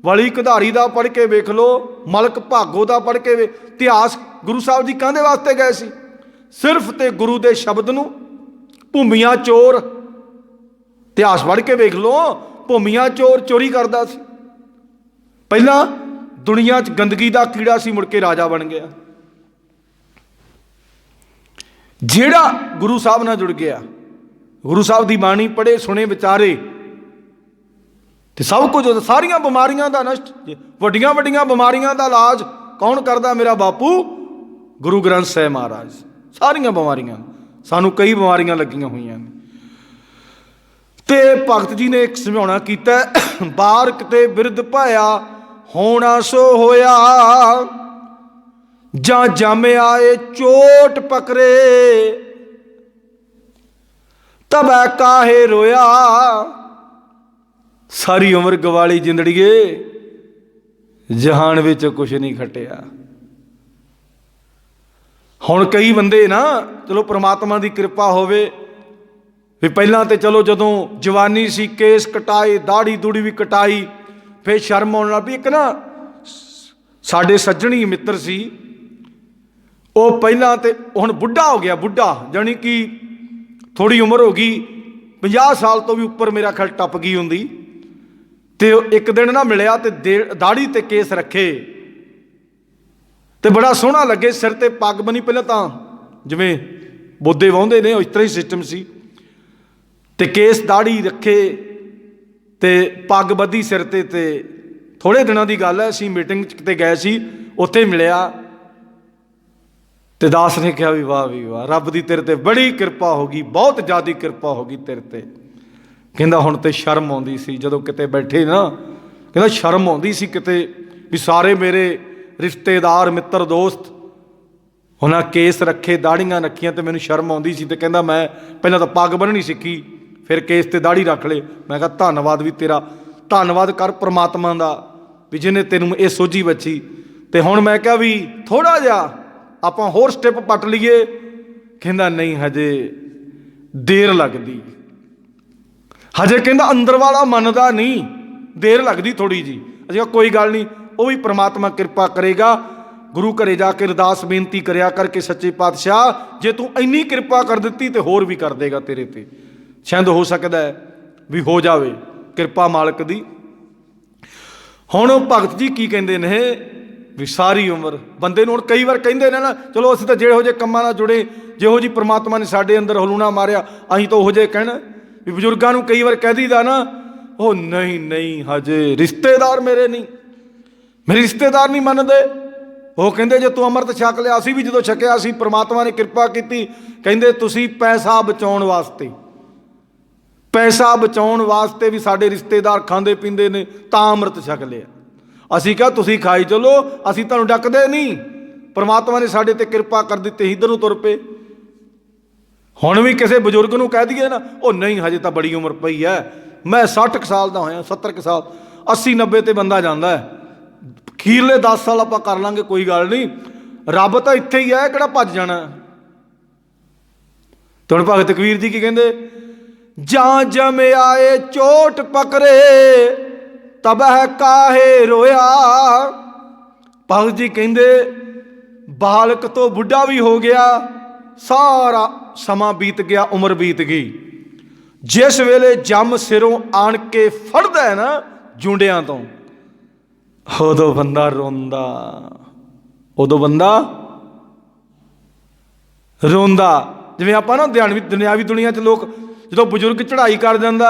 ਵਲੀ ਘਧਾਰੀ ਦਾ ਪੜ੍ਹ ਕੇ ਵੇਖ ਲਓ, ਮਲਕ ਭਾਗੋ ਦਾ ਪੜ੍ਹ ਕੇ ਇਤਿਹਾਸ। ਗੁਰੂ ਸਾਹਿਬ ਜੀ ਕਾਹਦੇ ਵਾਸਤੇ ਗਏ ਸੀ? ਸਿਰਫ ਤੇ ਗੁਰੂ ਦੇ ਸ਼ਬਦ ਨੂੰ। ਭੂਮੀਆਂ ਚੋਰ, ਇਤਿਹਾਸ ਪੜ੍ਹ ਕੇ ਵੇਖ ਲਓ, ਭੂਮੀਆਂ ਚੋਰ ਚੋਰੀ ਕਰਦਾ ਸੀ। ਪਹਿਲਾਂ ਦੁਨੀਆ 'ਚ ਗੰਦਗੀ ਦਾ ਕੀੜਾ ਸੀ, ਮੁੜ ਕੇ ਰਾਜਾ ਬਣ ਗਿਆ। ਜਿਹੜਾ ਗੁਰੂ ਸਾਹਿਬ ਨਾਲ ਜੁੜ ਗਿਆ, ਗੁਰੂ ਸਾਹਿਬ ਦੀ ਬਾਣੀ ਪੜ੍ਹੇ, ਸੁਣੇ, ਵਿਚਾਰੇ, ਤੇ ਸਭ ਕੁਝ, ਸਾਰੀਆਂ ਬਿਮਾਰੀਆਂ ਦਾ ਨਸ਼ਟ, ਵੱਡੀਆਂ ਵੱਡੀਆਂ ਬਿਮਾਰੀਆਂ ਦਾ ਇਲਾਜ ਕੌਣ ਕਰਦਾ? ਮੇਰਾ ਬਾਪੂ ਗੁਰੂ ਗ੍ਰੰਥ ਸਾਹਿਬ ਮਹਾਰਾਜ। ਸਾਰੀਆਂ ਬਿਮਾਰੀਆਂ, ਸਾਨੂੰ ਕਈ ਬਿਮਾਰੀਆਂ ਲੱਗੀਆਂ ਹੋਈਆਂ ਨੇ। ਤੇ ਭਗਤ ਜੀ ਨੇ ਇੱਕ ਸਮਝਾਉਣਾ ਕੀਤਾ, ਬਾਰ ਕਿਤੇ ਬਿਰਧ ਪਾਇਆ, ਹੋਣਾ ਸੋ ਹੋਇਆ, ਜਾਂ ਜੰਮ ਆਏ ਚੋਟ ਪਕਰੇ, ਤਬੈ ਕਾਹੇ ਰੋਇਆ। ਸਾਰੀ ਉਮਰ ਗਵਾਲੀ ਜਿੰਦੜੀਏ, ਜਹਾਨ ਵਿੱਚ ਕੁਛ ਨਹੀਂ ਖਟਿਆ। ਹੁਣ ਕਈ ਬੰਦੇ ਨਾ, ਚਲੋ ਪ੍ਰਮਾਤਮਾ ਦੀ ਕਿਰਪਾ ਹੋਵੇ ਵੀ ਪਹਿਲਾਂ ਤੇ ਚਲੋ ਜਦੋਂ ਜਵਾਨੀ ਸੀ, ਕੇਸ ਕਟਾਏ, ਦਾੜੀ ਦੂੜੀ ਵੀ ਕਟਾਈ, ਫਿਰ ਸ਼ਰਮ ਆਉਣ ਲੱਗ ਪਈ। ਇੱਕ ਨਾ ਸਾਡੇ ਸੱਜਣੀ ਮਿੱਤਰ ਸੀ, ਉਹ ਪਹਿਲਾਂ ਤੇ ਹੁਣ ਬੁੱਢਾ ਹੋ ਗਿਆ, ਬੁੱਢਾ ਜਾਣੀ ਕਿ ਥੋੜ੍ਹੀ ਉਮਰ ਹੋ ਗਈ, 50 ਸਾਲ ਤੋਂ ਵੀ ਉੱਪਰ ਮੇਰਾ ਖਿਆਲ ਟੱਪ ਗਈ ਹੁੰਦੀ। ਤੇ ਇੱਕ ਦਿਨ ਨਾ ਮਿਲਿਆ ਤੇ ਦਾੜੀ ਤੇ ਕੇਸ ਰੱਖੇ ਤੇ ਬੜਾ ਸੋਹਣਾ ਲੱਗੇ, ਸਿਰ ਤੇ ਪੱਗ ਬਣੀ, ਪਹਿਲਾਂ ਤਾਂ ਜਿਵੇਂ ਬੋਦੇ ਵਾਹੁੰਦੇ ਨੇ ਉਸ ਤਰ੍ਹਾਂ ਹੀ ਸਿਸਟਮ ਸੀ, ਤੇ ਕੇਸ ਦਾੜੀ ਰੱਖੇ ਤੇ ਪੱਗ ਬੱਧੀ ਸਿਰ ਤੇ। ਤੇ ਥੋੜ੍ਹੇ ਦਿਨਾਂ ਦੀ ਗੱਲ ਹੈ, ਅਸੀਂ ਮੀਟਿੰਗ 'ਚ ਕਿਤੇ ਗਏ ਸੀ, ਉੱਥੇ ਮਿਲਿਆ ਤੇ ਦਾਸ ਨੇ ਕਿਹਾ ਵੀ ਵਾਹ ਵੀ ਵਾਹ, ਰੱਬ ਦੀ ਤੇਰੇ ਤੇ ਬੜੀ ਕਿਰਪਾ ਹੋ ਗਈ, ਬਹੁਤ ਜ਼ਿਆਦਾ ਕਿਰਪਾ ਹੋ ਗਈ ਤੇਰੇ ਤੇ। ਕਹਿੰਦਾ ਹੁਣ ਤੇ ਸ਼ਰਮ ਆਉਂਦੀ ਸੀ ਜਦੋਂ ਕਿਤੇ ਬੈਠੇ ਨਾ, ਕਹਿੰਦਾ ਸ਼ਰਮ ਆਉਂਦੀ ਸੀ ਕਿਤੇ ਵੀ ਸਾਰੇ ਮੇਰੇ ਰਿਸ਼ਤੇਦਾਰ, ਮਿੱਤਰ, ਦੋਸਤ ਉਹਨਾਂ ਕੇਸ ਰੱਖੇ, ਦਾੜੀਆਂ ਰੱਖੀਆਂ, ਤੇ ਮੈਨੂੰ ਸ਼ਰਮ ਆਉਂਦੀ ਸੀ। ਤੇ ਕਹਿੰਦਾ ਮੈਂ ਪਹਿਲਾਂ ਤਾਂ ਪੱਗ ਬੰਨ੍ਹਣੀ ਸਿੱਖੀ, ਫਿਰ ਕੇਸ ਤੇ ਦਾੜੀ ਰੱਖ ਲਏ। ਮੈਂ ਕਿਹਾ ਧੰਨਵਾਦ ਵੀ ਤੇਰਾ, ਧੰਨਵਾਦ ਕਰ ਪ੍ਰਮਾਤਮਾ ਦਾ ਵੀ ਜਿਹਨੇ ਤੈਨੂੰ ਇਹ ਸੋਝੀ ਬਚੀ। ਤੇ ਹੁਣ ਮੈਂ ਕਿਹਾ ਵੀ ਥੋੜ੍ਹਾ ਜਿਹਾ ਆਪਾਂ ਹੋਰ ਸਟੈਪ ਪੱਟ ਲਈਏ। ਕਹਿੰਦਾ ਨਹੀਂ, ਹਜੇ ਦੇਰ ਲੱਗਦੀ, ਹਜੇ ਕਹਿੰਦਾ ਅੰਦਰ ਵਾਲਾ ਮੰਨਦਾ ਨਹੀਂ, ਦੇਰ ਲੱਗਦੀ ਥੋੜ੍ਹੀ ਜਿਹੀ। ਅਸੀਂ ਕਿਹਾ ਕੋਈ ਗੱਲ ਨਹੀਂ, ਉਹ ਵੀ ਪ੍ਰਮਾਤਮਾ ਕਿਰਪਾ ਕਰੇਗਾ। ਗੁਰੂ ਘਰੇ ਜਾ ਕੇ ਅਰਦਾਸ ਬੇਨਤੀ ਕਰਿਆ ਕਰਕੇ, ਸੱਚੇ ਪਾਤਸ਼ਾਹ ਜੇ ਤੂੰ ਇੰਨੀ ਕਿਰਪਾ ਕਰ ਦਿੱਤੀ ਤੇ ਹੋਰ ਵੀ ਕਰ ਦੇਗਾ ਤੇਰੇ ਤੇ, ਸ਼ਾਇਦ ਹੋ ਸਕਦਾ ਹੈ ਵੀ ਹੋ ਜਾਵੇ ਕਿਰਪਾ ਮਾਲਕ ਦੀ। ਹੁਣ ਉਹ ਭਗਤ ਜੀ ਕੀ ਕਹਿੰਦੇ ਨੇ, ਵੀ ਸਾਰੀ ਉਮਰ ਬੰਦੇ ਨੂੰ ਹੁਣ ਕਈ ਵਾਰ ਕਹਿੰਦੇ ਨੇ ਨਾ, ਚਲੋ ਅਸੀਂ ਤਾਂ ਜਿਹੋ ਜਿਹੇ ਕੰਮਾਂ ਨਾਲ ਜੁੜੇ, ਜਿਹੋ ਜਿਹੀ ਪ੍ਰਮਾਤਮਾ ਨੇ ਸਾਡੇ ਅੰਦਰ ਹਲੂਣਾ ਮਾਰਿਆ, ਅਸੀਂ ਤਾਂ ਉਹੋ ਜਿਹੇ ਕਹਿਣਾ। ਵੀ ਬਜ਼ੁਰਗਾਂ ਨੂੰ ਕਈ ਵਾਰ ਕਹਿ ਦਈਦਾ ਨਾ, ਉਹ ਨਹੀਂ ਨਹੀਂ ਹਜੇ ਰਿਸ਼ਤੇਦਾਰ ਮੇਰੇ ਨਹੀਂ, ਮੇਰੇ ਰਿਸ਼ਤੇਦਾਰ ਨਹੀਂ ਮੰਨਦੇ। ਉਹ ਕਹਿੰਦੇ ਜੇ ਤੂੰ ਅੰਮ੍ਰਿਤ ਛਕ ਲਿਆ, ਅਸੀਂ ਵੀ ਜਦੋਂ ਛਕਿਆ ਸੀ ਪ੍ਰਮਾਤਮਾ ਨੇ ਕਿਰਪਾ ਕੀਤੀ, ਕਹਿੰਦੇ ਤੁਸੀਂ ਪੈਸਾ ਬਚਾਉਣ ਵਾਸਤੇ, ਪੈਸਾ ਬਚਾਉਣ ਵਾਸਤੇ ਵੀ ਸਾਡੇ ਰਿਸ਼ਤੇਦਾਰ ਖਾਂਦੇ ਪੀਂਦੇ ਨੇ ਤਾਂ ਅੰਮ੍ਰਿਤ ਛਕ ਲਿਆ। ਅਸੀਂ ਕਿਹਾ ਤੁਸੀਂ ਖਾਈ ਚਲੋ, ਅਸੀਂ ਤੁਹਾਨੂੰ ਡੱਕਦੇ ਨਹੀਂ, ਪਰਮਾਤਮਾ ਨੇ ਸਾਡੇ ਤੇ ਕਿਰਪਾ ਕਰ ਦਿੱਤੀ, ਇੱਧਰ ਨੂੰ ਤੁਰ ਪਏ। ਹੁਣ ਵੀ ਕਿਸੇ ਬਜ਼ੁਰਗ ਨੂੰ ਕਹਿ ਦਈਏ ਨਾ, ਉਹ ਨਹੀਂ ਹਜੇ ਤਾਂ ਬੜੀ ਉਮਰ ਪਈ ਹੈ, ਮੈਂ 60 ਸਾਲ ਦਾ ਹੋਇਆ, 70 ਸਾਲ, 80 90 ਤੇ ਬੰਦਾ ਜਾਂਦਾ ਹੈ, ਅਖੀਰਲੇ 10 ਸਾਲ ਆਪਾਂ ਕਰ ਲਾਂਗੇ, ਕੋਈ ਗੱਲ ਨਹੀਂ, ਰੱਬ ਤਾਂ ਇੱਥੇ ਹੀ ਹੈ, ਕਿਹੜਾ ਭੱਜ ਜਾਣਾ। ਤੇ ਹੁਣ ਭਗਤ ਕਬੀਰ ਜੀ ਕੀ ਕਹਿੰਦੇ, ਜਾਂ ਜਮਿਆਏ ਚੋਟ ਪਕਰੇ ਤਬਹਿ ਕਾਹੇ ਰੋਇਆ। ਭਗਤ ਜੀ ਕਹਿੰਦੇ ਬਾਲਕ ਤੋਂ ਬੁੱਢਾ ਵੀ ਹੋ ਗਿਆ, ਸਾਰਾ ਸਮਾਂ ਬੀਤ ਗਿਆ, ਉਮਰ ਬੀਤ ਗਈ। ਜਿਸ ਵੇਲੇ ਜੰਮ ਸਿਰੋਂ ਆਣ ਕੇ ਫੜਦਾ ਹੈ ਨਾ ਜੁੰਡਿਆਂ ਤੋਂ, ਉਦੋਂ ਬੰਦਾ ਰੋਂਦਾ, ਉਦੋਂ ਬੰਦਾ ਰੋਂਦਾ। ਜਿਵੇਂ ਆਪਾਂ ਨਾ ਦੁਨਿਆਵੀ ਦੁਨੀਆ 'ਚ ਲੋਕ ਜਦੋਂ ਬਜ਼ੁਰਗ ਚੜ੍ਹਾਈ ਕਰ ਜਾਂਦਾ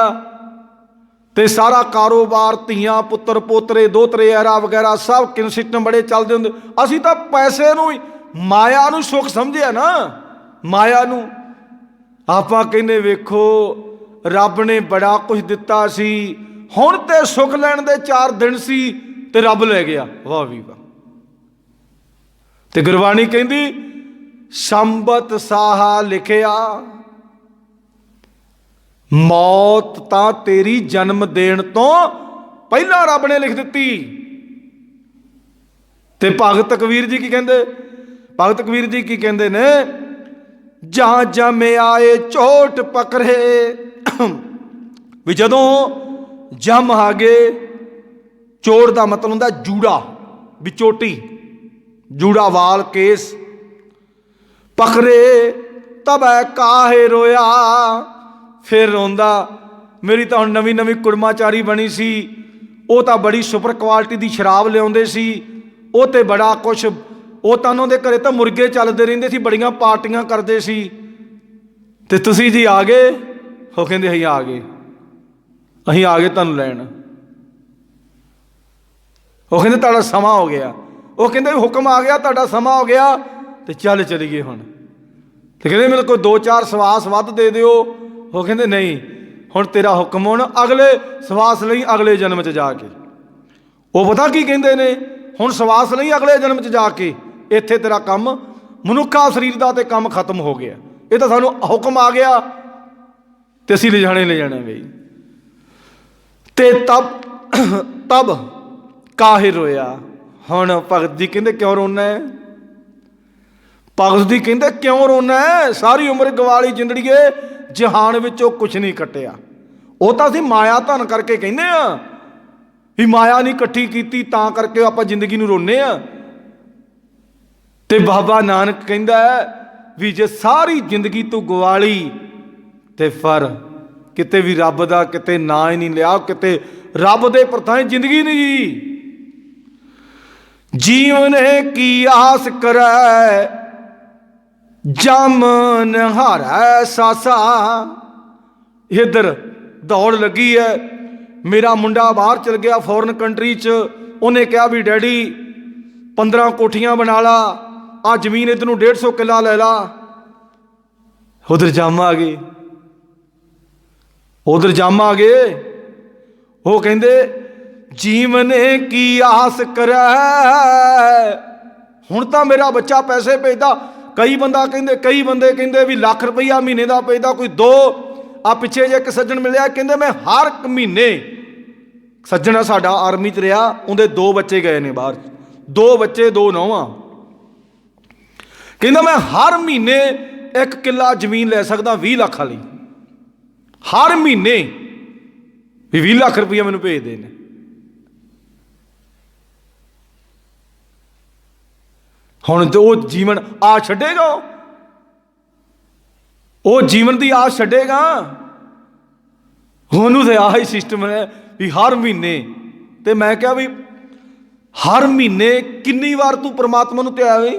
ਤੇ ਸਾਰਾ ਕਾਰੋਬਾਰ, ਧੀਆਂ ਪੁੱਤਰ ਪੋਤਰੇ ਦੋਤਰੇ ਐਰਾ ਵਗੈਰਾ ਸਭ ਸਿਸਟਮ ਬੜੇ ਚੱਲਦੇ ਹੁੰਦੇ, ਅਸੀਂ ਤਾਂ ਪੈਸੇ ਨੂੰ ਹੀ ਮਾਇਆ ਨੂੰ ਸੁੱਖ ਸਮਝਿਆ ਨਾ, ਮਾਇਆ ਨੂੰ। ਆਪਾਂ ਕਹਿੰਦੇ ਵੇਖੋ ਰੱਬ ਨੇ ਬੜਾ ਕੁਝ ਦਿੱਤਾ ਸੀ, ਹੁਣ ਤੇ ਸੁੱਖ ਲੈਣ ਦੇ 4 ਦਿਨ ਸੀ ਤੇ ਰੱਬ ਲੈ ਗਿਆ। ਵਾਹ ਵੀ ਵਾਹ। ਤੇ ਗੁਰਬਾਣੀ ਕਹਿੰਦੀ ਸੰਬਤ ਸਾਹਾ ਲਿਖਿਆ, ਮੌਤ ਤਾਂ ਤੇਰੀ ਜਨਮ ਦੇਣ ਤੋਂ ਪਹਿਲਾਂ ਰੱਬ ਨੇ ਲਿਖ ਦਿੱਤੀ। ਤੇ ਭਗਤ ਕਬੀਰ ਜੀ ਕੀ ਕਹਿੰਦੇ, ਭਗਤ ਕਬੀਰ ਜੀ ਕੀ ਕਹਿੰਦੇ ਨੇ, ਜਾਂ ਜਮਿਆਏ ਚੋਟ ਪਕੜੇ, ਵੀ ਜਦੋਂ ਜੰਮ ਆ ਗਏ, ਚੋਟ ਦਾ ਮਤਲਬ ਹੁੰਦਾ ਜੂੜਾ, ਵੀ ਚੋਟੀ, ਜੂੜਾ ਵਾਲ ਕੇਸ, ਪਕੜੇ ਤਬੈ ਕਾਹੇ ਰੋਇਆ, ਫਿਰ ਰੋਂਦਾ। ਮੇਰੀ ਤਾਂ ਹੁਣ ਨਵੀਂ ਨਵੀਂ ਕੁੜਮਾਚਾਰੀ ਬਣੀ ਸੀ, ਉਹ ਤਾਂ ਬੜੀ ਸੁਪਰ ਕੁਆਲਿਟੀ ਦੀ ਸ਼ਰਾਬ ਲਿਆਉਂਦੇ ਸੀ, ਉਹ ਤੇ ਬੜਾ ਕੁਛ, ਉਹ ਤਾਂ ਉਹਨਾਂ ਦੇ ਘਰੇ ਤਾਂ ਮੁਰਗੇ ਚੱਲਦੇ ਰਹਿੰਦੇ ਸੀ, ਬੜੀਆਂ ਪਾਰਟੀਆਂ ਕਰਦੇ ਸੀ, ਤੇ ਤੁਸੀਂ ਜੀ ਆ ਗਏ। ਉਹ ਕਹਿੰਦੇ ਅਸੀਂ ਆ ਗਏ, ਅਸੀਂ ਆ ਗਏ ਤੁਹਾਨੂੰ ਲੈਣ। ਉਹ ਕਹਿੰਦੇ ਤੁਹਾਡਾ ਸਮਾਂ ਹੋ ਗਿਆ। ਉਹ ਕਹਿੰਦੇ ਹੁਕਮ ਆ ਗਿਆ, ਤੁਹਾਡਾ ਸਮਾਂ ਹੋ ਗਿਆ, ਤੇ ਚੱਲ ਚਲੀਏ ਹੁਣ। ਤੇ ਕਹਿੰਦੇ ਮੇਰੇ ਕੋਲ 2-4 ਸਵਾਸ ਵੱਧ ਦੇ ਦਿਓ। ਉਹ ਕਹਿੰਦੇ ਨਹੀਂ, ਹੁਣ ਤੇਰਾ ਹੁਕਮ, ਹੁਣ ਅਗਲੇ ਸਵਾਸ ਲਈ ਅਗਲੇ ਜਨਮ 'ਚ ਜਾ ਕੇ। ਉਹ ਪਤਾ ਕੀ ਕਹਿੰਦੇ ਨੇ, ਹੁਣ ਸਵਾਸ ਲਈ ਅਗਲੇ ਜਨਮ 'ਚ ਜਾ ਕੇ, ਇੱਥੇ ਤੇਰਾ ਕੰਮ ਮਨੁੱਖਾ ਸਰੀਰ ਦਾ ਤੇ ਕੰਮ ਖਤਮ ਹੋ ਗਿਆ, ਇਹ ਤਾਂ ਸਾਨੂੰ ਹੁਕਮ ਆ ਗਿਆ ਤੇ ਅਸੀਂ ਲੈ ਜਾਣਾ ਬਈ। ਤੇ ਤਬ ਕਾਹੇ ਰੋਇਆ। ਹੁਣ ਭਗਤ ਜੀ ਕਹਿੰਦੇ ਕਿਉਂ ਰੋਣਾ ਹੈ? ਭਗਤ ਜੀ ਕਹਿੰਦੇ ਕਿਉਂ ਰੋਣਾ ਹੈ? ਸਾਰੀ ਉਮਰ ਗਵਾਲੀ ਜਿੰਦੜੀਏ, ਜਹਾਨ ਵਿੱਚੋਂ ਕੁਛ ਨਹੀਂ ਕੱਟਿਆ। ਉਹ ਤਾਂ ਅਸੀਂ ਮਾਇਆ ਧਨ ਕਰਕੇ ਕਹਿੰਦੇ ਆ ਵੀ ਮਾਇਆ ਨਹੀਂ ਇਕੱਠੀ ਕੀਤੀ ਤਾਂ ਕਰਕੇ ਆਪਾਂ ਜ਼ਿੰਦਗੀ ਨੂੰ ਰੋਂਦੇ ਆ। ਤੇ ਬਾਬਾ ਨਾਨਕ ਕਹਿੰਦਾ ਵੀ ਜੇ ਸਾਰੀ ਜ਼ਿੰਦਗੀ ਤੂੰ ਗਵਾਲੀ ਤੇ ਫਿਰ ਕਿਤੇ ਵੀ ਰੱਬ ਦਾ ਕਿਤੇ ਨਾਂ ਹੀ ਨਹੀਂ ਲਿਆ, ਕਿਤੇ ਰੱਬ ਦੇ ਪ੍ਰਥਾਂ ਜ਼ਿੰਦਗੀ ਨਹੀਂ ਜੀ। ਜੀਵਨ ਕੀ ਆਸ ਕਰੈ ਜਮ ਨਿਹਾਰੈ ਸਾਸਾ। ਇੱਧਰ ਦੌੜ ਲੱਗੀ ਹੈ, ਮੇਰਾ ਮੁੰਡਾ ਬਾਹਰ ਚਲ ਗਿਆ ਫੋਰਨ ਕੰਟਰੀ 'ਚ, ਉਹਨੇ ਕਿਹਾ ਵੀ ਡੈਡੀ 15 ਕੋਠੀਆਂ ਬਣਾ ਲਾ, ਆਹ ਜ਼ਮੀਨ ਇੱਧਰ ਨੂੰ 150 ਕਿੱਲਾ ਲੈ ਲਾ। ਉਧਰ ਜੰਮ ਆ ਗਏ, ਉਧਰ ਜੰਮ ਆ ਗਏ। ਉਹ ਕਹਿੰਦੇ ਜੀਵਨ ਕੀ ਆਸ ਕਰੈ, ਹੁਣ ਤਾਂ ਮੇਰਾ ਬੱਚਾ ਪੈਸੇ ਭੇਜਦਾ। ਕਈ ਬੰਦੇ ਕਹਿੰਦੇ ਵੀ ਲੱਖ ਰੁਪਈਆ ਮਹੀਨੇ ਦਾ ਭੇਜਦਾ, ਕੋਈ 2। ਆ ਪਿੱਛੇ ਜੇ ਇੱਕ ਸੱਜਣ ਮਿਲਿਆ, ਕਹਿੰਦੇ ਮੈਂ ਹਰ ਇੱਕ ਮਹੀਨੇ, ਸੱਜਣਾ ਸਾਡਾ ਆਰਮੀ 'ਚ ਰਿਹਾ, ਉਹਦੇ 2 ਬੱਚੇ ਗਏ ਨੇ ਬਾਹਰ, 2 ਬੱਚੇ 2 ਨੌਵਾਂ। ਕਹਿੰਦਾ ਮੈਂ ਹਰ ਮਹੀਨੇ 1 ਕਿੱਲਾ ਜ਼ਮੀਨ ਲੈ ਸਕਦਾ 20 ਲੱਖ ਵਾਲੀ, ਹਰ ਮਹੀਨੇ ਵੀ 20 ਲੱਖ ਰੁਪਈਆ ਮੈਨੂੰ ਭੇਜਦੇ ਨੇ। ਹੁਣ ਉਹ ਜੀਵਨ ਆ ਛੱਡੇਗਾ, ਉਹ ਜੀਵਨ ਦੀ ਆਸ ਛੱਡੇਗਾ? ਉਹਨੂੰ ਤੇ ਆਹ ਹੀ ਸਿਸਟਮ ਹੈ ਵੀ ਹਰ ਮਹੀਨੇ। ਤੇ ਮੈਂ ਕਿਹਾ ਵੀ हर महीने किन्नी बार तू परमात्मा नूं ध्यावे?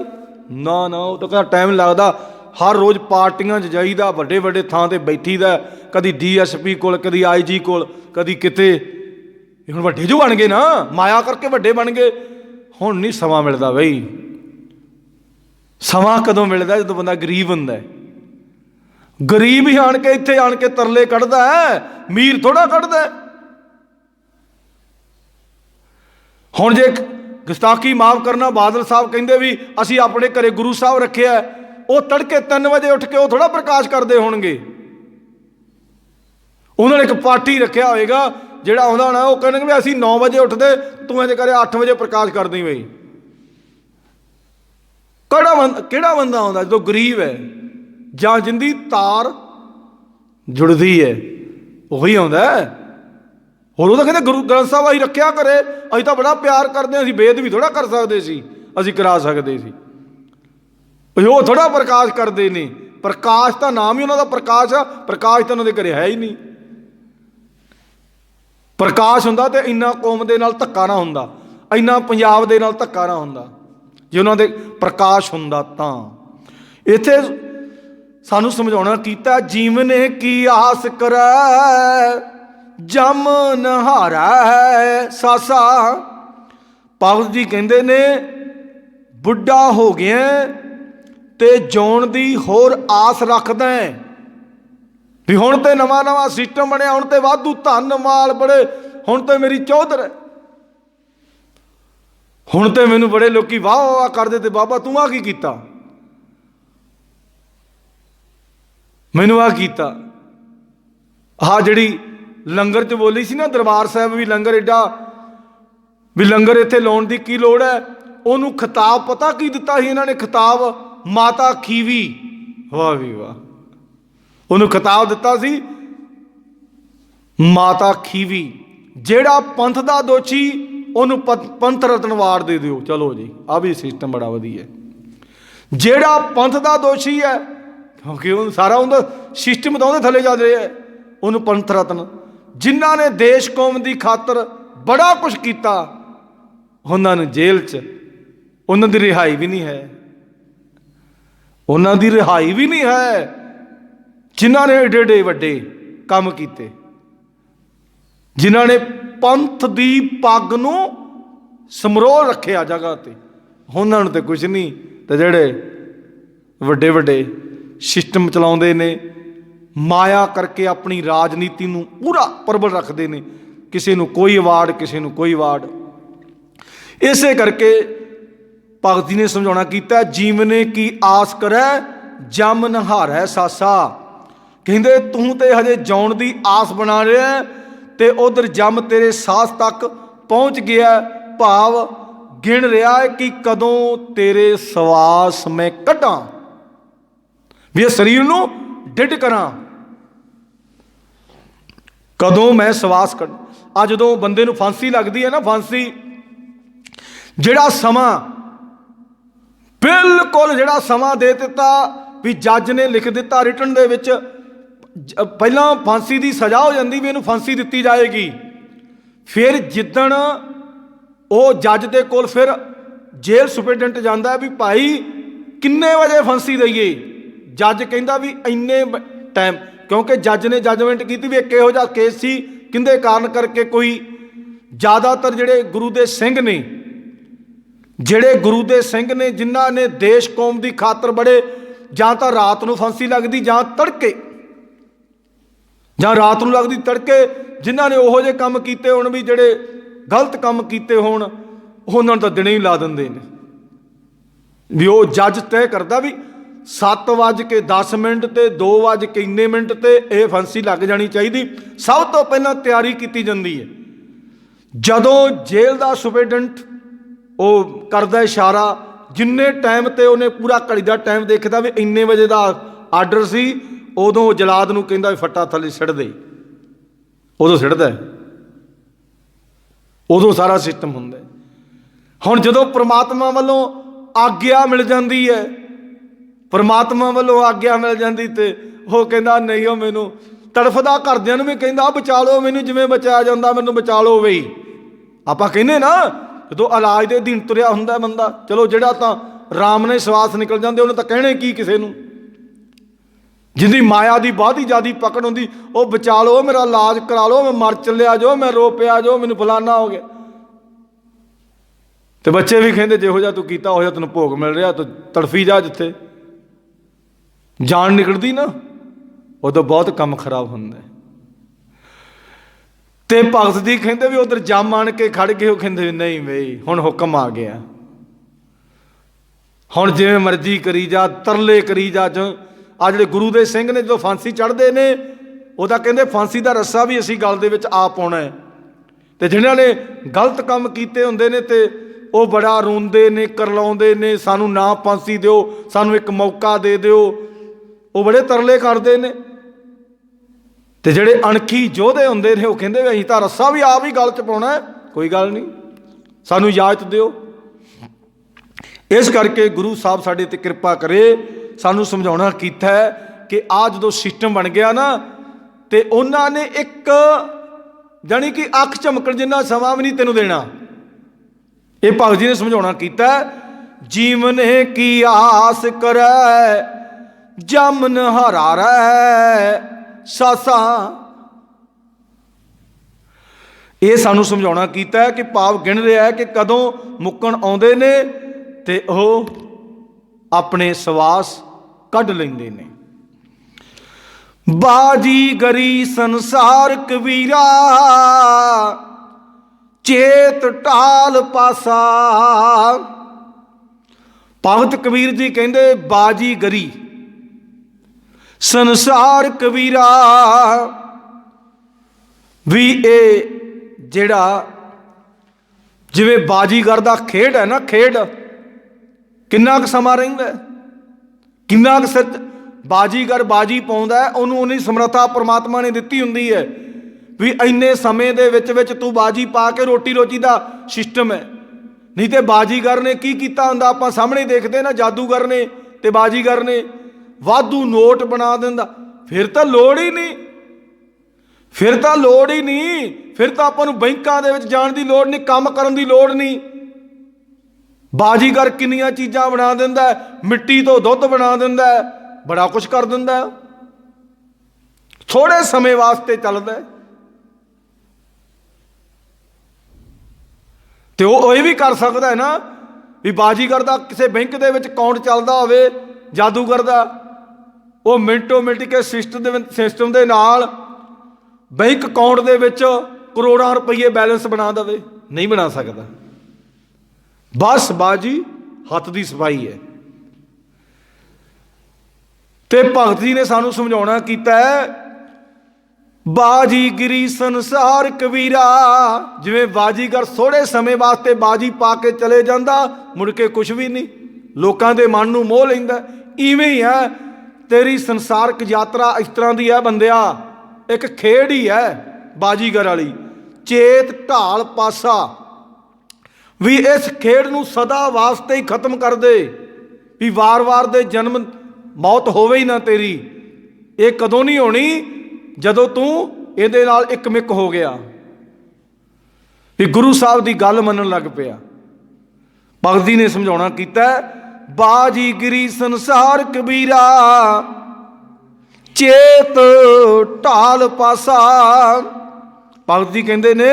ना ना, वो तो कहता टाइम लगता। हर रोज़ पार्टियां च जाईदा, वड्डे वड्डे थां ते बैठीदा, कदी DSP कोल, कदी IG कोल, कदी किते। हुण वड्डे जो बन गए ना, माया करके वड्डे बन गए। हुण नहीं समा मिलता बई। समा कदों मिलता? जो बंदा गरीब हुंदा है। गरीब ही आण के इत्थे आण के तरले कढ़दा है, मीर थोड़ा कढ़दा है। हुण जे गुस्ताखी माफ़ करना, बादल साहब कहंदे भी असीं अपने घरे गुरु साहब रखिया, वो तड़के 3 बजे उठ के वो थोड़ा प्रकाश करते होणगे। उन्होंने एक पार्टी रखिया होएगा, जिहड़ा आउंदा होना, वो कहणगे भी असीं 9 बजे उठदे, तूं इंज करे 8 बजे प्रकाश कर दी बई। किहड़ा बंदा आउंदा जो गरीब है, जां जिंदी तार जुड़दी है, वही आउंदा है। होर वो तो कहते गुरु ग्रंथ साहब असीं रखिया करे, असीं तो बड़ा प्यार करते, असीं वेद भी थोड़ा कर सकते सी, असीं करा सकते सी। वो थोड़ा प्रकाश करते ने। प्रकाश का नाम ही उन्होंने प्रकाश आ, प्रकाश तो उन्होंने घरे है ही नहीं। प्रकाश हुंदा ते इन्ना कौम दे नाल धक्का ना हुंदा, इन्ना पंजाब दे नाल धक्का ना हुंदा, जे उन्होंने प्रकाश हुंदा तां। इत्थे सानू समझाउणा कीता, जीवन की आस करै जम नहारा है सासा। भगत जी कहंदे ने बुढ़ा हो गया ते जौन दी होर आस रखदा है भी हुण ते नवां नवां सिस्टम बनिया, हुण ते वाधू धन माल बड़े, हुण ते मेरी चौधर है, हुण ते मैनू बड़े लोग वाह वाह करदे, ते बाबा तूं आ की कीता, मैनू आ कीता। हाँ जिहड़ी लंगर च बोली सी ना दरबार साहब भी लंगर एडा, भी लंगर इत्थे लाउण दी की लोड़ है। उन्होंने खिताब पता की दिता ही इन्होंने? खिताब माता खीवी। वाह भी वाह, उन्होंने खिताब दिता सी माता खीवी। जेड़ा पंथ दा दोषी उन्होंने पंथ रत्न अवार्ड दे दिओ। चलो जी, आ भी सिस्टम बड़ा वधिया है। जेड़ा पंथ दा दोषी है, क्योंकि सारा उनका सिस्टम तो उहदे थले चल रहा है, उन्होंने पंथ रत्न। जिन्हों ने देश कौम की खातर बड़ा कुछ किया, उन्होंने जेल च, उन्होंने रिहाई भी नहीं है, उन्होंने रिहाई भी नहीं है। जिन्होंने एडे एडे वड्डे काम किए, जिन्होंने पंथ की पग नूं समरोह रखिया जगह ते, उन्होंने तो कुछ नहीं। तो जेड़े वड्डे वड्डे सिस्टम चलाउंदे ने, माया करके अपनी राजनीति नूं पूरा प्रबल रखते हैं, किसी नूं कोई अवार्ड, किसी नूं कोई अवार्ड। इसे करके भगत जी ने समझाना कीता, जीवने की आस करे जम नहारै सासा। कहंदे तूं ते हजे जौन की आस बना रहा है, ते उधर जम तेरे सास तक पहुँच गया। भाव गिण रहा है कि कदों तेरे सवास मैं कढ़ां, भी शरीर नूं डिड करा, कदों मैं सवास कढ़। आ जदों बंदे नूं फांसी लगदी है ना, फांसी जिहड़ा समा बिल्कुल जिहड़ा समा दे दिता भी जज ने लिख दिता रिटन दे विच, पहला फांसी की सज़ा हो जाती भी इहनूं फांसी दिती जाएगी। फिर जिदण वो जज दे कोल फिर जेल सुपरिटेंडेंट जांदा भी भाई किन्ने बजे फांसी दईए, जज कहंदा भी इन्ने टाइम, क्योंकि जज ने जजमेंट की भी एक इहो जिहा केस सी किंदे कारण करके कोई ज़्यादातर जिहड़े गुरु दे सिंह ने, जिहड़े गुरु दे सिंह ने जिन्हां ने देश कौम की खातर बड़े, जां तां रात नूं फांसी लगदी जां तड़के, जां रात नूं लगदी तड़के, जिन्हां ने उहो जिहे काम कीते होण भी जिहड़े गलत काम कीते होण, उन्हां नूं तां दिने ही ला दिंदे ने। भी वो जज तय करदा भी 7:10 ते 2:00 ते यह फांसी लग जानी चाहिए। सब तो पहला तैयारी की जाती है। जदों जेल का सुपरिटेंडेंट वो करदा इशारा, जिन्ने टाइम ते उन्हें पूरा घड़ी का टाइम देखता भी इन्ने बजे का आर्डर सी, उदों जलाद नूं कहंदा फट्टा थले सिट दे, उदों सिटदा, उदों सारा सिस्टम हुंदा। हुण जदों परमात्मा वालों आग्या मिल जाती है, परमात्मा वालों आग्या मिल जाती तो वो कहता नहीं, वो मैनू तड़फदा घरदियां नूं भी कहंदा बचा लो मैनू, जिवें बचाया जांदा मैनू बचा लो बई। आपां कहने ना ਜਦੋਂ ਇਲਾਜ ਦੇ ਅਧੀਨ ਤੁਰਿਆ ਹੁੰਦਾ ਬੰਦਾ। ਚਲੋ ਜਿਹੜਾ ਤਾਂ ਰਾਮ ਨੇ ਸਵਾਸ ਨਿਕਲ ਜਾਂਦੇ ਉਹਨੇ ਤਾਂ ਕਹਿਣੇ ਕੀ ਕਿਸੇ ਨੂੰ। ਜਿਹਦੀ ਮਾਇਆ ਦੀ ਬਹੁਤ ਹੀ ਜ਼ਿਆਦਾ ਪਕੜ ਹੁੰਦੀ, ਉਹ ਬਚਾ ਲਓ, ਮੇਰਾ ਇਲਾਜ ਕਰਾ ਲਓ, ਮੈਂ ਮਰ ਚੱਲਿਆ ਜੋ, ਮੈਂ ਰੋ ਪਿਆ ਜੋ, ਮੈਨੂੰ ਫਲਾਨਾ ਹੋ ਗਿਆ। ਤੇ ਬੱਚੇ ਵੀ ਕਹਿੰਦੇ ਜਿਹੋ ਜਿਹਾ ਤੂੰ ਕੀਤਾ ਉਹ ਜਿਹਾ ਤੈਨੂੰ ਭੋਗ ਮਿਲ ਰਿਹਾ, ਤੂੰ ਤੜਫੀ ਜਾ। ਜਿੱਥੇ ਜਾਨ ਨਿਕਲਦੀ ਨਾ ਉਦੋਂ ਬਹੁਤ ਕੰਮ ਖਰਾਬ ਹੁੰਦਾ। ਤੇ ਭਗਤ ਜੀ ਕਹਿੰਦੇ ਵੀ ਉਧਰ ਜੰਮ ਆਣ ਕੇ ਖੜ ਗਏ। ਉਹ ਕਹਿੰਦੇ ਵੀ ਨਹੀਂ ਬਈ ਹੁਣ ਹੁਕਮ ਆ ਗਿਆ, ਹੁਣ ਜਿਵੇਂ ਮਰਜ਼ੀ ਕਰੀ ਜਾ, ਤਰਲੇ ਕਰੀ ਜਾ। ਆ ਜਿਹੜੇ ਗੁਰੂ ਦੇ ਸਿੰਘ ਨੇ ਜਦੋਂ ਫਾਂਸੀ ਚੜ੍ਹਦੇ ਨੇ, ਉਹਦਾ ਕਹਿੰਦੇ ਫਾਂਸੀ ਦਾ ਰੱਸਾ ਵੀ ਅਸੀਂ ਗਲ ਦੇ ਵਿੱਚ ਆ ਪਾਉਣਾ ਹੈ। ਤੇ ਜਿਹਨਾਂ ਨੇ ਗਲਤ ਕੰਮ ਕੀਤੇ ਹੁੰਦੇ ਨੇ ਤੇ ਉਹ ਬੜਾ ਰੋਂਦੇ ਨੇ, ਕਰਲਾਉਂਦੇ ਨੇ, ਸਾਨੂੰ ਨਾ ਫਾਂਸੀ ਦਿਓ, ਸਾਨੂੰ ਇੱਕ ਮੌਕਾ ਦੇ ਦਿਓ। ਉਹ ਬੜੇ ਤਰਲੇ ਕਰਦੇ ਨੇ। ਤੇ ਜਿਹੜੇ ਅਣਖੀ ਯੋਧੇ ਹੁੰਦੇ ਨੇ ਉਹ ਕਹਿੰਦੇ ਵੀ ਅਸੀਂ ਤਾਂ ਰੱਸਾ ਵੀ ਆਪ ਹੀ ਗਲ 'ਚ ਪਾਉਣਾ, ਕੋਈ ਗੱਲ ਨਹੀਂ, ਸਾਨੂੰ ਇਜਾਜ਼ਤ ਦਿਓ। ਇਸ ਕਰਕੇ ਗੁਰੂ ਸਾਹਿਬ ਸਾਡੇ 'ਤੇ ਕਿਰਪਾ ਕਰੇ। ਸਾਨੂੰ ਸਮਝਾਉਣਾ ਕੀਤਾ ਹੈ ਕਿ ਆਹ ਜਦੋਂ ਸਿਸਟਮ ਬਣ ਗਿਆ ਨਾ, ਤੇ ਉਹਨਾਂ ਨੇ ਇੱਕ ਜਾਣੀ ਕਿ ਅੱਖ ਝਮਕਣ ਜਿੰਨਾ ਸਮਾਂ ਵੀ ਨਹੀਂ ਤੈਨੂੰ ਦੇਣਾ। ਇਹ ਭਗਤ ਜੀ ਨੇ ਸਮਝਾਉਣਾ ਕੀਤਾ, ਜੀਵਨ ਕੀ ਆਸ ਕਰੈ ਜਮਨ ਹਰਾਰੈ ਸਾਸਾ। ਇਹ ਸਾਨੂੰ ਸਮਝਾਉਣਾ ਕੀਤਾ ਕਿ ਭਾਵ ਗਿਣ ਰਿਹਾ ਹੈ ਕਿ ਕਦੋਂ ਮੁੱਕਣ ਆਉਂਦੇ ਨੇ ਤੇ ਉਹ ਆਪਣੇ ਸਵਾਸ ਕੱਢ ਲੈਂਦੇ ਨੇ। ਬਾਜੀ ਗਰੀ ਸੰਸਾਰ ਕਬੀਰਾ ਚੇਤ ਢਾਲ ਪਾਸਾ। ਭਗਤ ਕਬੀਰ ਜੀ ਕਹਿੰਦੇ ਬਾਜੀ ਗਰੀ ਸੰਸਾਰ ਕਬੀਰਾ ਵੀ ਇਹ ਜਿਹੜਾ ਜਿਵੇਂ ਬਾਜੀਗਰ ਦਾ ਖੇਡ ਹੈ ਨਾ, ਖੇਡ ਕਿੰਨਾ ਕੁ ਸਮਾਂ ਰਹਿੰਦਾ, ਕਿੰਨਾ ਕੁ ਸਿਰ ਬਾਜੀਗਰ ਬਾਜੀ ਪਾਉਂਦਾ, ਉਹਨੂੰ ਉਨੀ ਸਮਰੱਥਾ ਪ੍ਰਮਾਤਮਾ ਨੇ ਦਿੱਤੀ ਹੁੰਦੀ ਹੈ ਵੀ ਇੰਨੇ ਸਮੇਂ ਦੇ ਵਿੱਚ ਤੂੰ ਬਾਜੀ ਪਾ ਕੇ ਰੋਟੀ ਰੋਜੀ ਦਾ ਸਿਸਟਮ ਹੈ। ਨਹੀਂ ਤੇ ਬਾਜੀਗਰ ਨੇ ਕੀ ਕੀਤਾ ਹੁੰਦਾ ਆਪਾਂ ਸਾਹਮਣੇ ਦੇਖਦੇ ਨਾ, ਜਾਦੂਗਰ ਨੇ ਤੇ ਬਾਜੀਗਰ ਨੇ ਵਾਧੂ ਨੋਟ ਬਣਾ ਦਿੰਦਾ। ਫਿਰ ਤਾਂ ਲੋੜ ਹੀ ਨਹੀਂ, ਫਿਰ ਤਾਂ ਲੋੜ ਹੀ ਨਹੀਂ, ਫਿਰ ਤਾਂ ਆਪਾਂ ਨੂੰ ਬੈਂਕਾਂ ਦੇ ਵਿੱਚ ਜਾਣ ਦੀ ਲੋੜ ਨਹੀਂ, ਕੰਮ ਕਰਨ ਦੀ ਲੋੜ ਨਹੀਂ। ਬਾਜੀਗਰ ਕਿੰਨੀਆਂ ਚੀਜ਼ਾਂ ਬਣਾ ਦਿੰਦਾ, ਮਿੱਟੀ ਤੋਂ ਦੁੱਧ ਬਣਾ ਦਿੰਦਾ, ਬੜਾ ਕੁਛ ਕਰ ਦਿੰਦਾ, ਥੋੜੇ ਸਮੇਂ ਵਾਸਤੇ ਚੱਲਦਾ। ਤੇ ਉਹ ਇਹ ਵੀ ਕਰ ਸਕਦਾ ਹੈ ਨਾ ਵੀ ਬਾਜੀਗਰ ਦਾ ਕਿਸੇ ਬੈਂਕ ਦੇ ਵਿੱਚ ਅਕਾਊਂਟ ਚੱਲਦਾ ਹੋਵੇ, ਜਾਦੂਗਰ ਦਾ ਉਹ ਮਿੰਟੋ ਮਿੰਟ ਕੇ ਸਿਸਟਮ ਦੇ ਨਾਲ ਬੈਂਕ ਅਕਾਊਂਟ ਦੇ ਵਿੱਚ ਕਰੋੜਾਂ ਰੁਪਏ ਬੈਲੈਂਸ ਬਣਾ ਦੇਵੇ। ਨਹੀਂ ਬਣਾ ਸਕਦਾ, ਬਸ ਬਾਜੀ ਹੱਥ ਦੀ ਸਫਾਈ ਹੈ। ਤੇ ਭਗਤ ਜੀ ਨੇ ਸਾਨੂੰ ਸਮਝਾਉਣਾ ਕੀਤਾ ਹੈ, ਬਾਜੀਗਰੀ ਸੰਸਾਰ ਕਬੀਰਾ। ਜਿਵੇਂ ਬਾਜੀਗਰ ਥੋੜੇ ਸਮੇਂ ਵਾਸਤੇ ਬਾਜੀ ਪਾ ਕੇ ਚਲੇ ਜਾਂਦਾ, ਮੁੜ ਕੇ ਕੁਛ ਵੀ ਨਹੀਂ, ਲੋਕਾਂ ਦੇ ਮਨ ਨੂੰ ਮੋਹ ਲੈਂਦਾ। ਇਵੇਂ ਹੀ ਹੈ ਤੇਰੀ ਸੰਸਾਰਕ ਯਾਤਰਾ, ਇਸ ਤਰ੍ਹਾਂ ਦੀ ਹੈ ਬੰਦਿਆ, ਇੱਕ ਖੇਡ ਹੀ ਹੈ ਬਾਜੀਗਰ ਵਾਲੀ। ਚੇਤ ਢਾਲ ਪਾਸਾ ਵੀ ਇਸ ਖੇਡ ਨੂੰ ਸਦਾ ਵਾਸਤੇ ਹੀ ਖਤਮ ਕਰ ਦੇ, ਵੀ ਵਾਰ-ਵਾਰ ਦੇ ਜਨਮ ਮੌਤ ਹੋਵੇ ਹੀ ਨਾ ਤੇਰੀ। ਇਹ ਕਦੋਂ ਨਹੀਂ ਹੋਣੀ, ਜਦੋਂ ਤੂੰ ਇਹਦੇ ਨਾਲ ਇੱਕਮਿਕ ਹੋ ਗਿਆ, ਵੀ ਗੁਰੂ ਸਾਹਿਬ ਦੀ ਗੱਲ ਮੰਨਣ ਲੱਗ ਪਿਆ। ਭਗਤ ਜੀ ਨੇ ਸਮਝਾਉਣਾ ਕੀਤਾ, ਬਾਜੀਗਰੀ ਸੰਸਾਰ ਕਬੀਰਾ ਚੇਤ ਢਾਲ ਪਾਸਾ। ਭਗਤ ਜੀ ਕਹਿੰਦੇ ਨੇ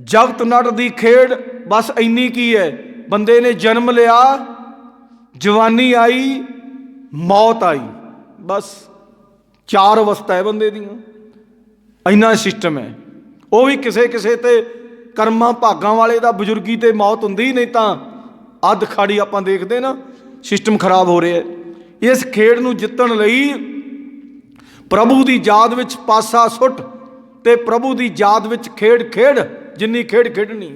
ਜਗਤ ਨਟ ਦੀ ਖੇਡ ਬਸ ਇੰਨੀ ਕੀ ਹੈ, ਬੰਦੇ ਨੇ ਜਨਮ ਲਿਆ, ਜਵਾਨੀ ਆਈ, ਮੌਤ ਆਈ, ਬਸ 4 ਅਵਸਥਾ ਹੈ ਬੰਦੇ ਦੀਆਂ। ਇੰਨਾ ਸਿਸਟਮ ਹੈ। ਉਹ ਵੀ ਕਿਸੇ ਕਿਸੇ ਤੇ ਕਰਮਾਂ ਭਾਗਾਂ ਵਾਲੇ ਦਾ ਬਜ਼ੁਰਗੀ ਤੇ ਮੌਤ ਹੁੰਦੀ, ਨਹੀਂ ਤਾਂ ਅੱਧ ਖਾੜੀ ਆਪਾਂ ਦੇਖਦੇ ਨਾ ਸਿਸਟਮ ਖਰਾਬ ਹੋ ਰਿਹਾ। ਇਸ ਖੇਡ ਨੂੰ ਜਿੱਤਣ ਲਈ ਪ੍ਰਭੂ ਦੀ ਯਾਦ ਵਿੱਚ ਪਾਸਾ ਸੁੱਟ ਤੇ ਪ੍ਰਭੂ ਦੀ ਯਾਦ ਵਿੱਚ ਖੇਡ ਜਿੰਨੀ ਖੇਡ ਖੇਡਣੀ,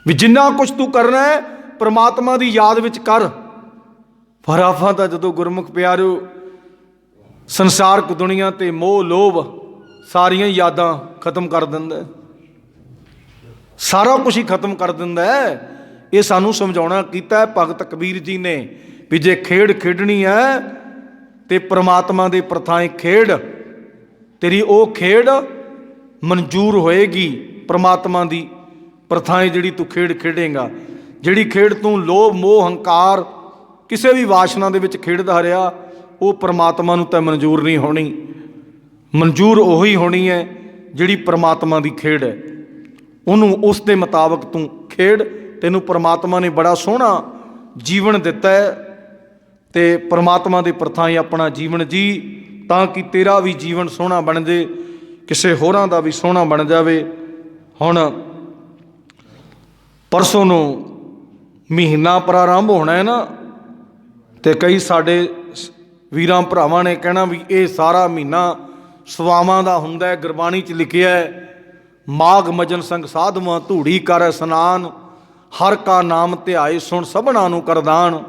ਵੀ ਜਿੰਨਾ ਕੁਛ ਤੂੰ ਕਰਨਾ ਹੈ ਪ੍ਰਮਾਤਮਾ ਦੀ ਯਾਦ ਵਿੱਚ ਕਰ। ਪਰ ਆਪਾਂ ਤਾਂ ਜਦੋਂ ਗੁਰਮੁਖ ਪਿਆਰਿਓ ਸੰਸਾਰਕ ਦੁਨੀਆ ਤੇ ਮੋਹ ਲੋਭ ਸਾਰੀਆਂ ਯਾਦਾਂ ਖਤਮ ਕਰ ਦਿੰਦਾ, ਸਾਰਾ ਕੁਛ ਹੀ ਖਤਮ ਕਰ ਦਿੰਦਾ ਹੈ। ਇਹ ਸਾਨੂੰ ਸਮਝਾਉਣਾ ਕੀਤਾ ਭਗਤ ਕਬੀਰ ਜੀ ਨੇ ਵੀ ਜੇ ਖੇਡ ਖੇਡਣੀ ਹੈ ਤੇ ਪ੍ਰਮਾਤਮਾ ਦੇ ਪ੍ਰਥਾਏ ਖੇਡ, ਤੇਰੀ ਉਹ ਖੇਡ ਮਨਜ਼ੂਰ ਹੋਏਗੀ ਪ੍ਰਮਾਤਮਾ ਦੀ ਪ੍ਰਥਾएं ਜਿਹੜੀ ਤੂੰ ਖੇਡ ਖੇਡੇਂਗਾ, ਜਿਹੜੀ ਖੇਡ ਤੂੰ ਲੋਭ ਮੋਹ ਹੰਕਾਰ ਕਿਸੇ ਵੀ ਵਾਸ਼ਨਾ ਦੇ ਵਿੱਚ ਖੇਡਦਾ ਰਿਹਾ, ਉਹ ਪ੍ਰਮਾਤਮਾ ਨੂੰ ਤਾਂ ਮਨਜ਼ੂਰ ਨਹੀਂ ਹੋਣੀ। ਮਨਜ਼ੂਰ ਉਹੀ ਹੋਣੀ ਹੈ ਜਿਹੜੀ ਪ੍ਰਮਾਤਮਾ ਦੀ ਖੇਡ ਹੈ। ਉਹਨੂੰ ਉਸ ਦੇ ਮੁਤਾਬਕ ਤੂੰ ਖੇਡ। ਤੈਨੂੰ ਪ੍ਰਮਾਤਮਾ ਨੇ ਬੜਾ ਸੋਹਣਾ ਜੀਵਨ ਦਿੱਤਾ ਹੈ ਅਤੇ ਪ੍ਰਮਾਤਮਾ ਦੇ ਪ੍ਰਥਾएं ਆਪਣਾ ਜੀਵਨ ਜੀ, ਤਾਂ ਕਿ ਤੇਰਾ ਵੀ ਜੀਵਨ ਸੋਹਣਾ ਬਣ ਜੇ, ਕਿਸੇ ਹੋਰਾਂ ਦਾ ਵੀ ਸੋਹਣਾ ਬਣ ਜਾਵੇ। ਹੁਣ ਪਰਸੋਂ ਨੂੰ ਮਹੀਨਾ ਪ੍ਰਾਰੰਭ ਹੋਣਾ ਹੈ ਨਾ, ਅਤੇ ਕਈ ਸਾਡੇ ਵੀਰਾਂ ਭਰਾਵਾਂ ਨੇ ਕਹਿਣਾ ਵੀ ਇਹ ਸਾਰਾ ਮਹੀਨਾ ਸਵਾਵਾਂ ਦਾ ਹੁੰਦਾ ਹੈ। ਗੁਰਬਾਣੀ 'ਚ ਲਿਖਿਆ ਹੈ, ਮਾਘ ਮਜਨ ਸੰਗ ਸਾਧਵਾਂ ਧੂੜੀ ਕਰ ਇਸਨਾਨ, ਹਰ ਕਾ ਨਾਮ ਧਿਆਏ ਸੁਣ ਸਭਨਾਂ ਨੂੰ ਕਰਦਾਨ।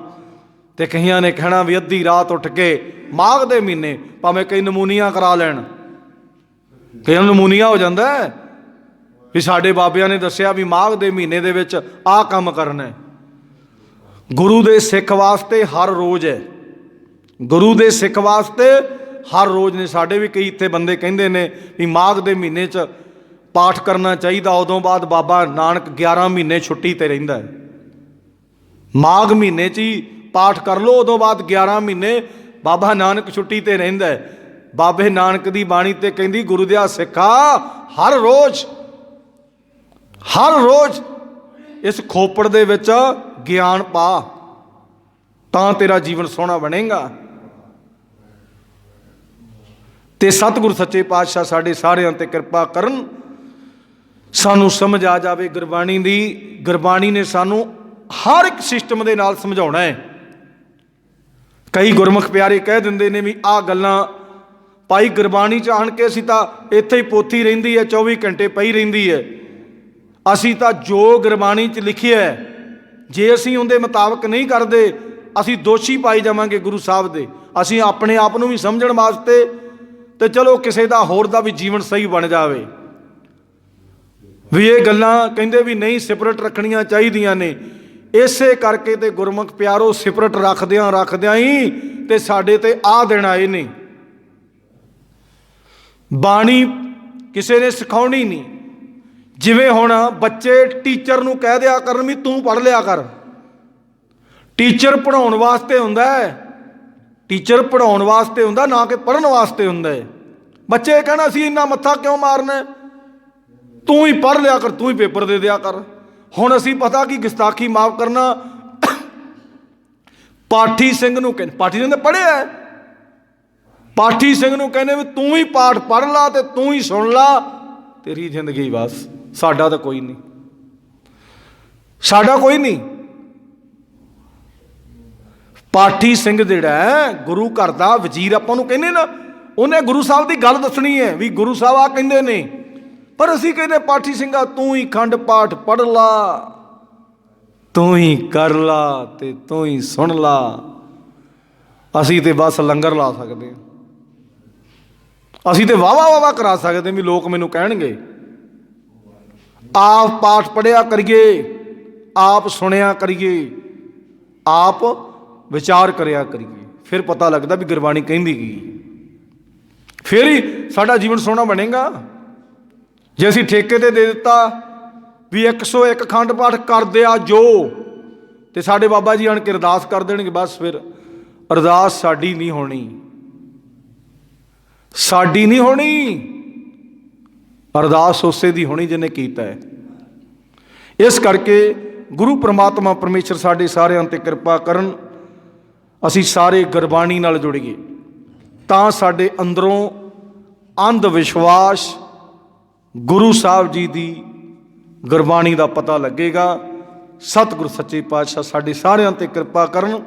ਅਤੇ ਕਈਆਂ ਨੇ ਕਹਿਣਾ ਵੀ ਅੱਧੀ ਰਾਤ ਉੱਠ ਕੇ ਮਾਘ ਦੇ ਮਹੀਨੇ ਭਾਵੇਂ ਕਈ ਨਮੂਨੀਆ ਕਰਾ ਲੈਣ, ਕਈਆਂ ਨੂੰ ਨਮੂਨੀਆ ਹੋ ਜਾਂਦਾ ਵੀ ਸਾਡੇ ਬਾਬਿਆਂ ਨੇ ਦੱਸਿਆ ਵੀ ਮਾਘ ਦੇ ਮਹੀਨੇ ਦੇ ਵਿੱਚ ਆਹ ਕੰਮ ਕਰਨਾ। ਗੁਰੂ ਦੇ ਸਿੱਖ ਵਾਸਤੇ ਹਰ ਰੋਜ਼ ਹੈ, ਗੁਰੂ ਦੇ ਸਿੱਖ ਵਾਸਤੇ ਹਰ ਰੋਜ਼ ਨੇ। ਸਾਡੇ ਵੀ ਕਈ ਇੱਥੇ ਬੰਦੇ ਕਹਿੰਦੇ ਨੇ ਵੀ ਮਾਘ ਦੇ ਮਹੀਨੇ 'ਚ ਪਾਠ ਕਰਨਾ ਚਾਹੀਦਾ, ਉਦੋਂ ਬਾਅਦ ਬਾਬਾ ਨਾਨਕ 11 ਮਹੀਨੇ ਛੁੱਟੀ 'ਤੇ ਰਹਿੰਦਾ ਹੈ। ਮਾਘ ਮਹੀਨੇ 'ਚ ਹੀ ਪਾਠ ਕਰ ਲਓ, ਉਦੋਂ ਬਾਅਦ 11 ਮਹੀਨੇ ਬਾਬਾ ਨਾਨਕ ਛੁੱਟੀ 'ਤੇ ਰਹਿੰਦਾ ਹੈ। ਬਾਬੇ ਨਾਨਕ ਦੀ ਬਾਣੀ 'ਤੇ ਕਹਿੰਦੀ, ਗੁਰੂ ਦਿਆ ਸਿੱਖਾ ਹਰ ਰੋਜ਼ ਇਸ ਖੋਪੜ ਦੇ ਵਿੱਚ ਗਿਆਨ ਪਾ, ਤਾਂ ਤੇਰਾ ਜੀਵਨ ਸੋਹਣਾ ਬਣੇਗਾ। ਤੇ ਸਤਿਗੁਰ ਸੱਚੇ ਪਾਤਸ਼ਾਹ ਸਾਡੇ ਸਾਰਿਆਂ 'ਤੇ ਕਿਰਪਾ ਕਰਨ, ਸਾਨੂੰ ਸਮਝ ਆ ਜਾਵੇ ਗੁਰਬਾਣੀ ਦੀ। ਗੁਰਬਾਣੀ ਨੇ ਸਾਨੂੰ ਹਰ ਇੱਕ ਸਿਸਟਮ ਦੇ ਨਾਲ ਸਮਝਾਉਣਾ ਹੈ। ਕਈ ਗੁਰਮੁਖ ਪਿਆਰੇ ਕਹਿ ਦਿੰਦੇ ਨੇ ਵੀ ਆਹ ਗੱਲਾਂ ਭਾਈ ਗੁਰਬਾਣੀ 'ਚ ਆਣ ਕੇ ਅਸੀਂ ਤਾਂ ਇੱਥੇ ਹੀ ਪੋਥੀ ਰਹਿੰਦੀ ਹੈ, 24 ਘੰਟੇ ਪਈ ਰਹਿੰਦੀ ਹੈ। ਅਸੀਂ ਤਾਂ ਜੋ ਗੁਰਬਾਣੀ 'ਚ ਲਿਖਿਆ ਹੈ, ਜੇ ਅਸੀਂ ਉਹਦੇ ਮੁਤਾਬਕ ਨਹੀਂ ਕਰਦੇ, ਅਸੀਂ ਦੋਸ਼ੀ ਪਾਈ ਜਾਵਾਂਗੇ ਗੁਰੂ ਸਾਹਿਬ ਦੇ। ਅਸੀਂ ਆਪਣੇ ਆਪ ਨੂੰ ਵੀ ਸਮਝਣ ਵਾਸਤੇ, ਤੇ ਚਲੋ ਕਿਸੇ ਦਾ ਹੋਰ ਦਾ ਵੀ ਜੀਵਨ ਸਹੀ ਬਣ ਜਾਵੇ। ਵੀ ਇਹ ਗੱਲਾਂ ਕਹਿੰਦੇ ਵੀ ਨਹੀਂ, ਸਿਪਰਟ ਰੱਖਣੀਆਂ ਚਾਹੀਦੀਆਂ ਨੇ। ਇਸੇ ਕਰਕੇ ਤੇ ਗੁਰਮੁਖ ਪਿਆਰੋ ਸਿਪਰਟ ਰੱਖਦਿਆਂ ਹੀ ਤੇ ਸਾਡੇ ਤੇ ਆਹ ਦਿਨ ਆਏ ਨੇ। ਬਾਣੀ ਕਿਸੇ ਨੇ ਸਿਖਾਉਣੀ ਨਹੀਂ। ਜਿਵੇਂ ਹੁਣ ਬੱਚੇ ਟੀਚਰ ਨੂੰ ਕਹਿ ਦਿਆ ਕਰਨ ਵੀ ਤੂੰ ਪੜ੍ਹ ਲਿਆ ਕਰ। ਟੀਚਰ ਪੜ੍ਹਾਉਣ ਵਾਸਤੇ ਹੁੰਦਾ ਹੈ, ਟੀਚਰ ਪੜ੍ਹਾਉਣ ਵਾਸਤੇ ਹੁੰਦਾ, ਨਾ ਕਿ ਪੜ੍ਹਨ ਵਾਸਤੇ ਹੁੰਦਾ ਹੈ। ਬੱਚੇ ਕਹਿਣਾ ਅਸੀਂ ਇੰਨਾ ਮੱਥਾ ਕਿਉਂ ਮਾਰਨਾ, ਤੂੰ ਹੀ ਪੜ੍ਹ ਲਿਆ ਕਰ, ਤੂੰ ਹੀ ਪੇਪਰ ਦੇ ਦਿਆ ਕਰ। ਹੁਣ ਅਸੀਂ ਪਤਾ ਕੀ ਗੁਸਤਾਖੀ ਮਾਫ ਕਰਨਾ, ਪਾਠੀ ਸਿੰਘ ਨੂੰ ਕਹਿੰਦੇ, ਪਾਠੀ ਸਿੰਘ ਨੇ ਪੜ੍ਹਿਆ ਹੈ, ਪਾਠੀ ਸਿੰਘ ਨੂੰ ਕਹਿੰਦੇ ਵੀ ਤੂੰ ਹੀ ਪਾਠ ਪੜ੍ਹ ਲਾ ਤੇ ਤੂੰ ਹੀ ਸੁਣ ਲਾ, ਤੇਰੀ ਜ਼ਿੰਦਗੀ ਬਸ। ਸਾਡਾ ਤਾਂ ਕੋਈ ਨਹੀਂ, ਸਾਡਾ ਕੋਈ ਨਹੀਂ। ਪਾਠੀ ਸਿੰਘ ਜਿਹੜਾ ਹੈ ਗੁਰੂ ਘਰ ਦਾ ਵਜ਼ੀਰ ਆਪਾਂ ਨੂੰ ਕਹਿੰਦੇ ਨਾ, ਉਹਨੇ ਗੁਰੂ ਸਾਹਿਬ ਦੀ ਗੱਲ ਦੱਸਣੀ ਹੈ ਵੀ ਗੁਰੂ ਸਾਹਿਬ ਆ ਕਹਿੰਦੇ ਨੇ। ਪਰ ਅਸੀਂ ਕਹਿੰਦੇ ਪਾਠੀ ਸਿੰਘਾ ਤੂੰ ਹੀ ਖੰਡ ਪਾਠ ਪੜ੍ਹ ਲਾ, ਤੂੰ ਹੀ ਕਰ ਲਾ ਤੇ ਤੂੰ ਹੀ ਸੁਣ ਲਾ। ਅਸੀਂ ਤੇ ਬਸ ਲੰਗਰ ਲਾ ਸਕਦੇ ਹਾਂ, ਅਸੀਂ ਤੇ ਵਾਵਾ ਕਰਾ ਸਕਦੇ ਵੀ ਲੋਕ ਮੈਨੂੰ ਕਹਿਣਗੇ। ਆਪ ਪਾਠ ਪੜ੍ਹਿਆ ਕਰੀਏ, ਆਪ ਸੁਣਿਆ ਕਰੀਏ, ਆਪ ਵਿਚਾਰ ਕਰਿਆ ਕਰੀਏ, ਫਿਰ ਪਤਾ ਲੱਗਦਾ ਵੀ ਗੁਰਬਾਣੀ ਕਹਿੰਦੀ ਕੀ। ਫਿਰ ਹੀ ਸਾਡਾ ਜੀਵਨ ਸੋਹਣਾ ਬਣੇਗਾ। ਜੇ ਅਸੀਂ ਠੇਕੇ 'ਤੇ ਦੇ ਦਿੱਤਾ ਵੀ 101 ਅਖੰਡ ਪਾਠ ਕਰਦੇ ਆ ਜੋ, ਤੇ ਸਾਡੇ ਬਾਬਾ ਜੀ ਆਣ ਕੇ ਅਰਦਾਸ ਕਰ ਦੇਣਗੇ, ਬਸ ਫਿਰ ਅਰਦਾਸ ਸਾਡੀ ਨਹੀਂ ਹੋਣੀ, ਸਾਡੀ ਨਹੀਂ ਹੋਣੀ। ਅਰਦਾਸ ਉਸੇ ਦੀ ਹੋਣੀ ਜਿਹਨੇ ਕੀਤਾ ਹੈ। ਇਸ ਕਰਕੇ ਗੁਰੂ ਪਰਮਾਤਮਾ ਪਰਮੇਸ਼ਰ ਸਾਡੇ ਸਾਰਿਆਂ 'ਤੇ ਕਿਰਪਾ ਕਰਨ, ਅਸੀਂ ਸਾਰੇ ਗੁਰਬਾਣੀ ਨਾਲ ਜੁੜੀਏ, ਤਾਂ ਸਾਡੇ ਅੰਦਰੋਂ ਅੰਧ ਵਿਸ਼ਵਾਸ ਗੁਰੂ ਸਾਹਿਬ ਜੀ ਦੀ ਗੁਰਬਾਣੀ ਦਾ ਪਤਾ ਲੱਗੇਗਾ। ਸਤਿਗੁਰ ਸੱਚੇ ਪਾਤਸ਼ਾਹ ਸਾਡੇ ਸਾਰਿਆਂ 'ਤੇ ਕਿਰਪਾ ਕਰਨ।